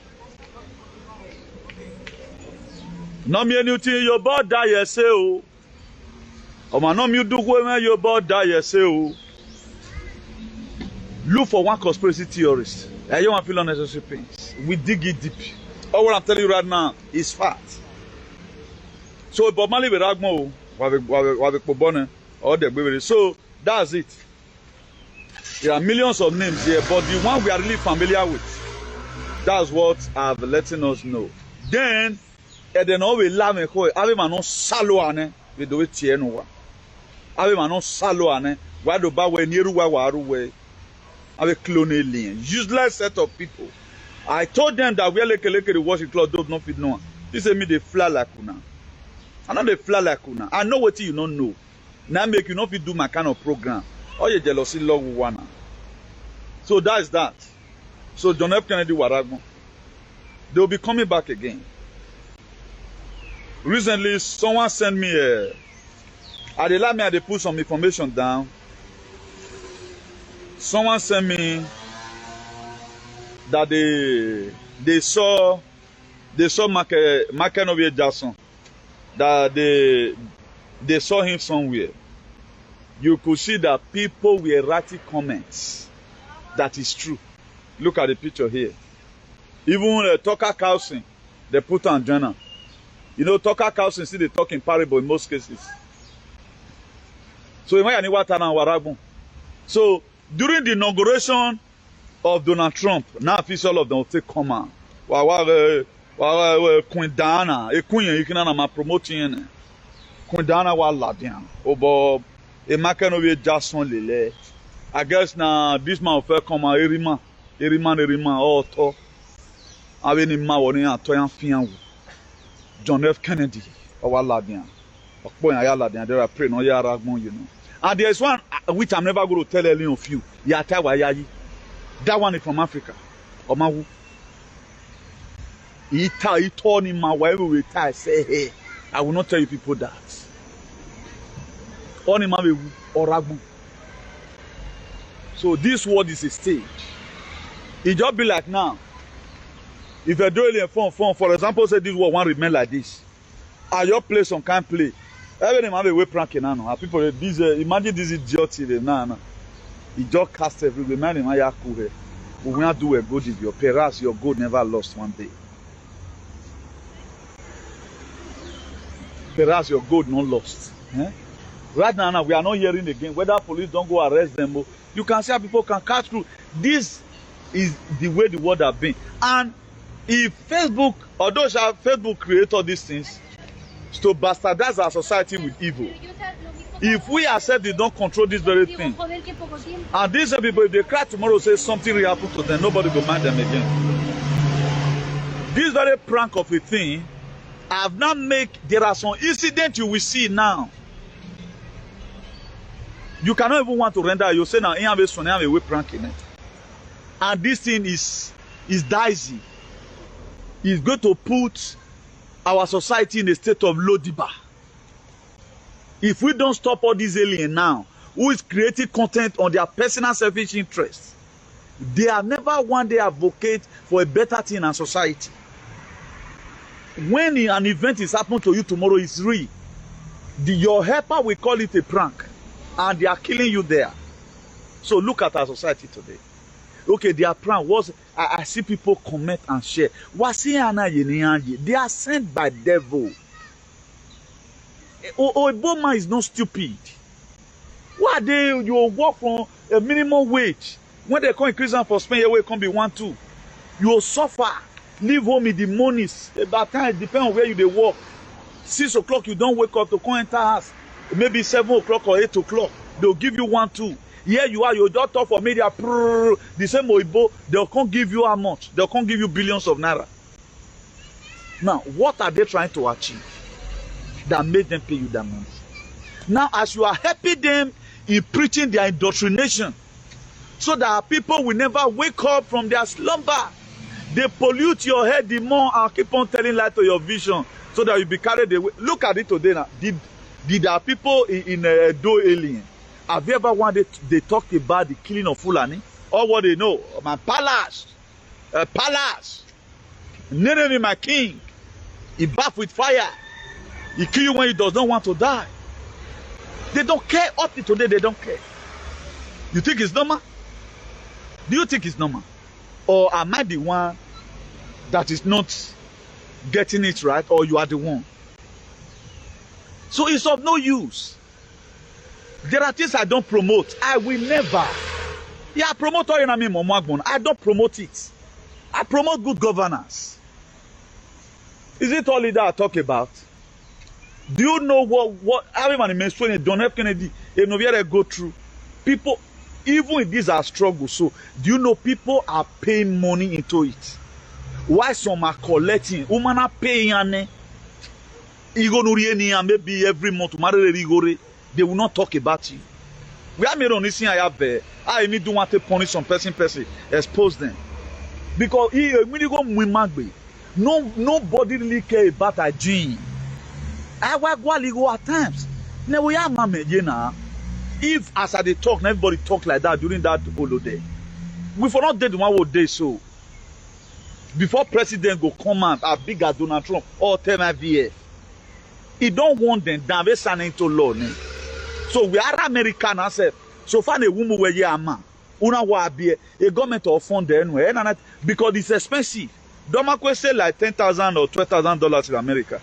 No me anything your board die yourself. Or man no me do when your board die yourself. Look for one conspiracy theorist. I don't want to feel unnecessary pains. We dig it deep. All what I'm telling you right now is fact. So Bob Marley with Ragmon or the so that's it. There are millions of names here, but the one we are really familiar with, that's what I've letting us know. Then Eden always laugh me koi. Ave manon salo ane. We do it here no. Ave manon salo ane. Why do ba we niru wa waru we? Ave clone alien. Useless set of people. I told them that we are like the washing cloth does not fit no one. They say me they fly like una. I know they fly like una. I know what you don't know. Now make you not fit do my kind of program. All your jealousy love one. So that is that. So John F. Kennedy Waragmo. They will be coming back again. Recently, someone sent me they put some information down. Someone sent me that they saw Makenovier Jackson. That they saw him somewhere. You could see that people were writing comments. That is true. Look at the picture here. Even Tucker Carlson, they put on journal. You know, Tucker Carlson still they talk in parable in most cases. So, so during the inauguration of Donald Trump. Now official of them will take command. Queen Diana, a queen you can promoting Queen Diana wa ladian. Obo a makanowe Jason Lele. I guess now this man will come Erima auto. Aveni ma woni atoyan fian John F. Kennedy our ladian. Okpo yan ya ladian there I pray no ya ragbon you know. And there is one which I'm never going to tell any of you. Yata wa yayi. That one is from Africa. Omawu. He told him my wife will retire. Say, hey, I will not tell you people that. So this word is a stage. It just be like now. If you're doing a phone, for example, say this word one remain like this. At your place, some can't play. Every man will pranking now. People, imagine this idiot now. He just cast everywhere. Man, we will not do a good if your parents, your good never lost one day. Perhaps your gold not lost. Eh? Right now, we are not hearing again. Whether police don't go arrest them, you can see how people can catch through. This is the way the world has been. And if Facebook, although Facebook created all these things to bastardize our society with evil, if we ourselves they don't control this very thing, and these people, if they cry tomorrow, say something will happen to them, nobody will mind them again. This very prank of a thing, I have not made, there are some incidents you will see now. You cannot even want to render, you say now, I have a way pranking it. And this thing is dicey. It's going to put our society in a state of Lodiba. If we don't stop all these aliens now, who is creating content on their personal selfish interests, they have never one day advocate for a better thing in our society. When an event is happening to you tomorrow, it's real. Your helper will call it a prank, and they are killing you there. So look at our society today. Okay, their prank was, I see people comment and share. They are sent by devil. Obama is not stupid. Why you work for a minimum wage? When they come increase them for Spain, it can be 1-2. You will suffer. Leave home in the mornings. About time it depends on where you work. 6 o'clock you don't wake up to come enter house. Maybe 7 o'clock or 8 o'clock. They'll give you 1-2. Here you are, you just talk for media. The same Oibo, they'll come give you how much? They'll come give you billions of naira. Now, what are they trying to achieve that made them pay you that money? Now, as you are helping them in preaching their indoctrination, so that people will never wake up from their slumber, they pollute your head the more and keep on telling lies to your vision, so that you be carried away. Look at it today now. Did there are people in Edo Alien? Have you ever one day they talked about the killing of Fulani? Or what they know? My palace. Palace. Nenemi, my king. He bath with fire. He kill you when he does not want to die. They don't care. Up to today, they don't care. You think it's normal? Do you think it's normal? Or am I the one that is not getting it right? Or you are the one? So it's of no use. There are things I don't promote. I will never. Yeah, promote all enemy Momagbon. I don't promote it. I promote good governance. Is it all that I talk about? Do you know what everyone mentioned John F. Kennedy and go through? People, even if these are struggles, so do you know people are paying money into it? Why some are collecting? Women are paying maybe every month. They will not talk about you. We are made on this thing I have there. I need to want to punish some person, expose them. Because nobody really care about a gene. I work while you go at times. Now we are if as I talk, everybody talk like that during that holiday. We for not dead one day so. Before president go come out as big as Donald Trump or tell my VF. He don't want them down. They sign into law. So we are American ourselves. So far the woman where you are man. Una wa be a government or fund there because it's expensive. Don't say like $10,000 or $12,000 in America.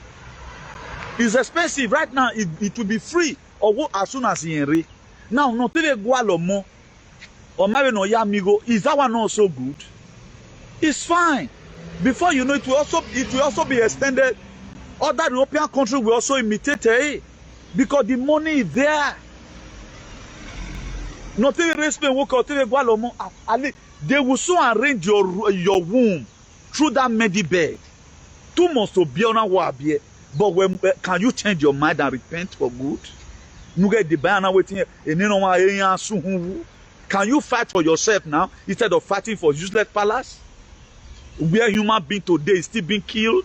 It's expensive right now. It will be free or as soon as you ready. Now not even go more. or marry no amigo, is that one not so good? It's fine. Before you know, it will also be extended. Other European countries will also imitate it because the money is there. Nothing respect work or they will so arrange your womb through that medibed. 2 months to be on a wabie. But when can you change your mind and repent for good? Can you fight for yourself now instead of fighting for useless palace? Where human being today is still being killed?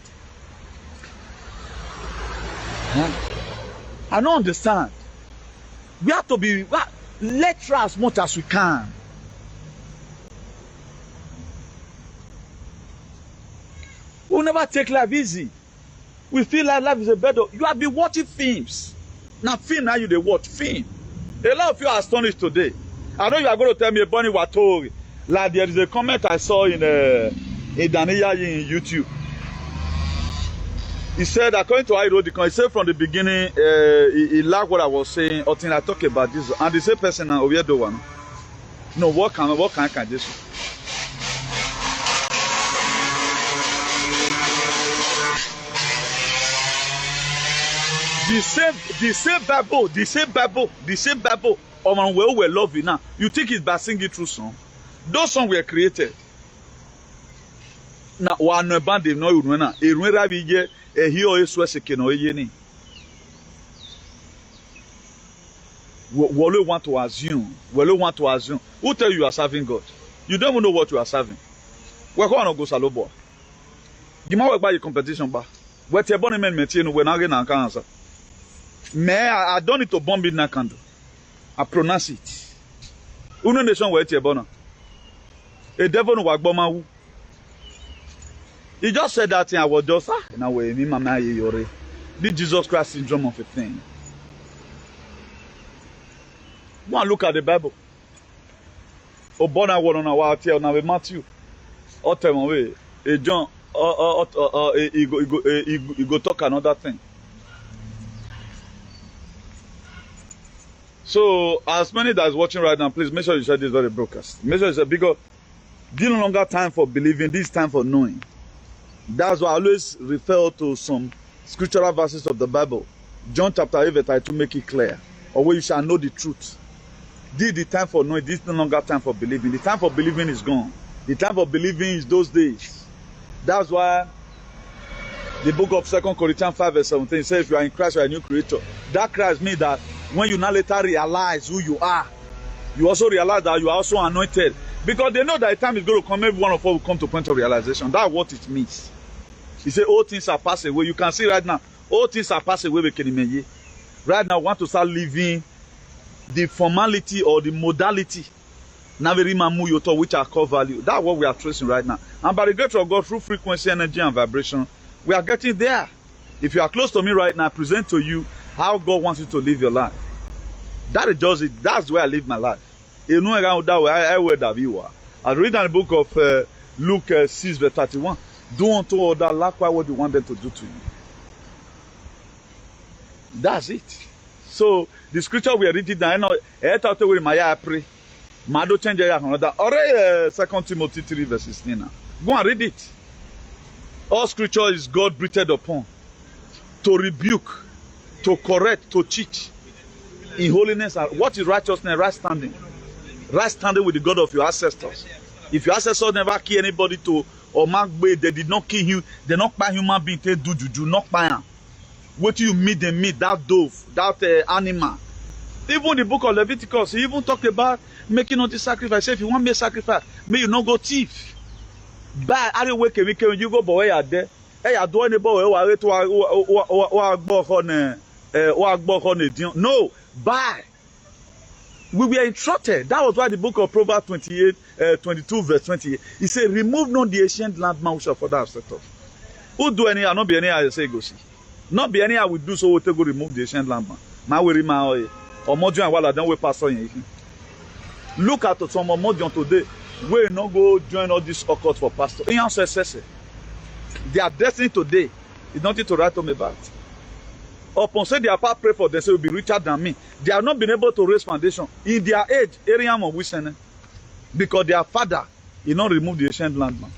I don't understand. We have to be let's try as much as we can. We'll never take life easy. We feel like life is a better. You have been watching films. Now film now you they watch film. A lot of you are astonished today. I know you are going to tell me a bunny watori. Like there is a comment I saw in Daniya in YouTube. He said, according to Irodicon, he said from the beginning, he liked what I was saying, until I talk about this. And the same person now, Oviedo one. No, what can this? The same Bible. Oh man, we're loving now. You think it's by singing through song? Those songs were created. Now, one band they know you know. Erunera biye ehio esu esekeno eyeni. We want to assume. Who tell you are serving God? You don't even know what you are serving. We're going to go salobo. The more we buy your competition bar. Where te born men metie no we na get na answer. I don't need to bomb it na candle. I pronounce it. Uno nation where te born. A devil no wagboma wu. He just said that thing. I was just now we me mama yore. The Jesus Christ syndrome of a thing. Go and look at the Bible. Obona one on our tell now Matthew. Or tell me a John he go talk another thing. So as many that is watching right now, please make sure you share this very broadcast. Make sure you share because this no longer time for believing, this is time for knowing. That's why I always refer to some scriptural verses of the Bible. John chapter 8 verse 2 make it clear. Or where you shall know the truth. This is the time for knowing, this is no longer time for believing. The time for believing is gone. The time for believing is those days. That's why the book of 2 Corinthians 5 verse 17 says if you are in Christ, you are a new creator. That Christ means that when you now later realize who you are, you also realize that you are also anointed. Because they know that the time is going to come, every one of us will come to a point of realization. That's what it means. He said, all things are passed away. You can see right now, all things are passed away. Right now, we want to start living the formality or the modality which are core value. That's what we are tracing right now. And by the grace of God, through frequency, energy, and vibration, we are getting there. If you are close to me right now, I present to you how God wants you to live your life. That is just it. That's where I live my life. You know that way I read in the book of Luke 6 verse 31. Do unto others likewise what you want them to do to you. That's it. So the scripture we are reading now, I thought we might pray. Mado change another. Already 2 Timothy 3 verse 16 now. Go and read it. All scripture is God breathed upon to rebuke, to correct, to teach in holiness. What is righteousness? Right standing. Right standing with the God of your ancestors. If your ancestors never kill anybody to or mark way, they did not kill you, they not buy human being, they do juju, not buy them. What you meet, they meet that dove, that animal. Even the book of Leviticus, he even talked about making not the sacrifice. Say if you want me a sacrifice, may you not go thief. But I don't wake when you go, but where are there? Hey, I don't know no, buy. We were instructed. That was why the book of Proverbs 22 verse 28. He said, remove not the ancient landmark which are for that set off. Who do any, not be any, I say, go see. Not be any, I will do so, we'll go remove the ancient landmark. My worry, my oil. Or more than while I don't wait pastor in. Look at some more than today. We not go join all this occult for pastor. In answer, their destiny today is nothing to write home about. Upon say their part pray for them, say will be richer than me. They have not been able to raise foundation in their age. Area of wisdom. Because their father, he not remove the ancient landmark.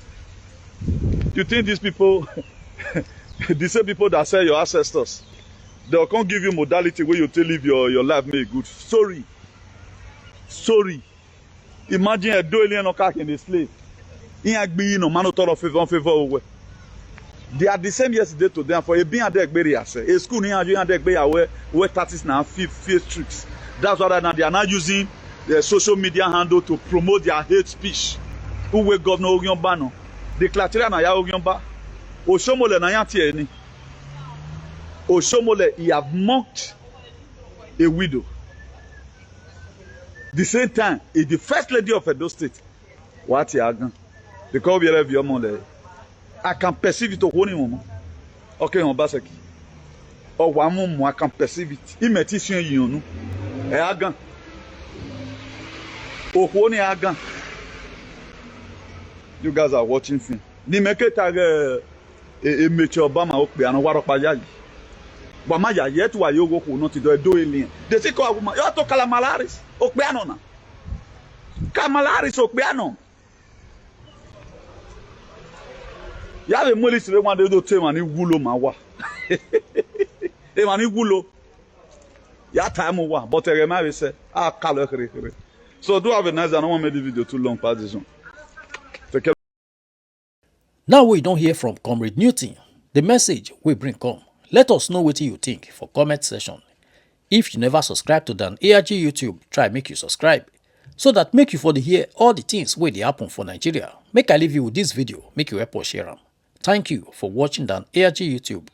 You think these people, the same people that say your ancestors, they'll come give you modality where you tell live your life made good. Sorry. Imagine a doilian or in the slave. In a being no man of favor over. They are the same yesterday to them for a being a deck berry. A school near you and deck berry where tactics now fifth tricks. That's why now they are not using the social media handle to promote their hate speech. Who will governor Ogion Bano? The Clateria na ya Ogion Ba. Oshomole na ya tieni. Oshomole, he have mocked a widow. The same time, is the first lady of Edo State. What he again? Because we have your money. I can perceive it to one moment. Okay, on Basaki. Or one moment, I can perceive it. Imitation, you know. Again. Oh, one again. You guys are watching film. Ni make tag a mature Obama okbe and what opayayi. But my yet why you go not to do a doing. They say call woman. You have to calamalaris. Okbeano na. Kamalaris okbeano. You have a mollis they want to do tame and wulo mawa. They want wulo. Ya time wa. But I remember say calorie. So do have a nice. I don't want to make the video too long. Past this one. Now we don't hear from Comrade Newton. The message we bring come. Let us know what you think for comment section. If you never subscribe to Dan ARG YouTube, try make you subscribe. So that make you for the hear all the things where they happen for Nigeria. Make I leave you with this video, make you help us share them. Thank you for watching Dan ARG YouTube.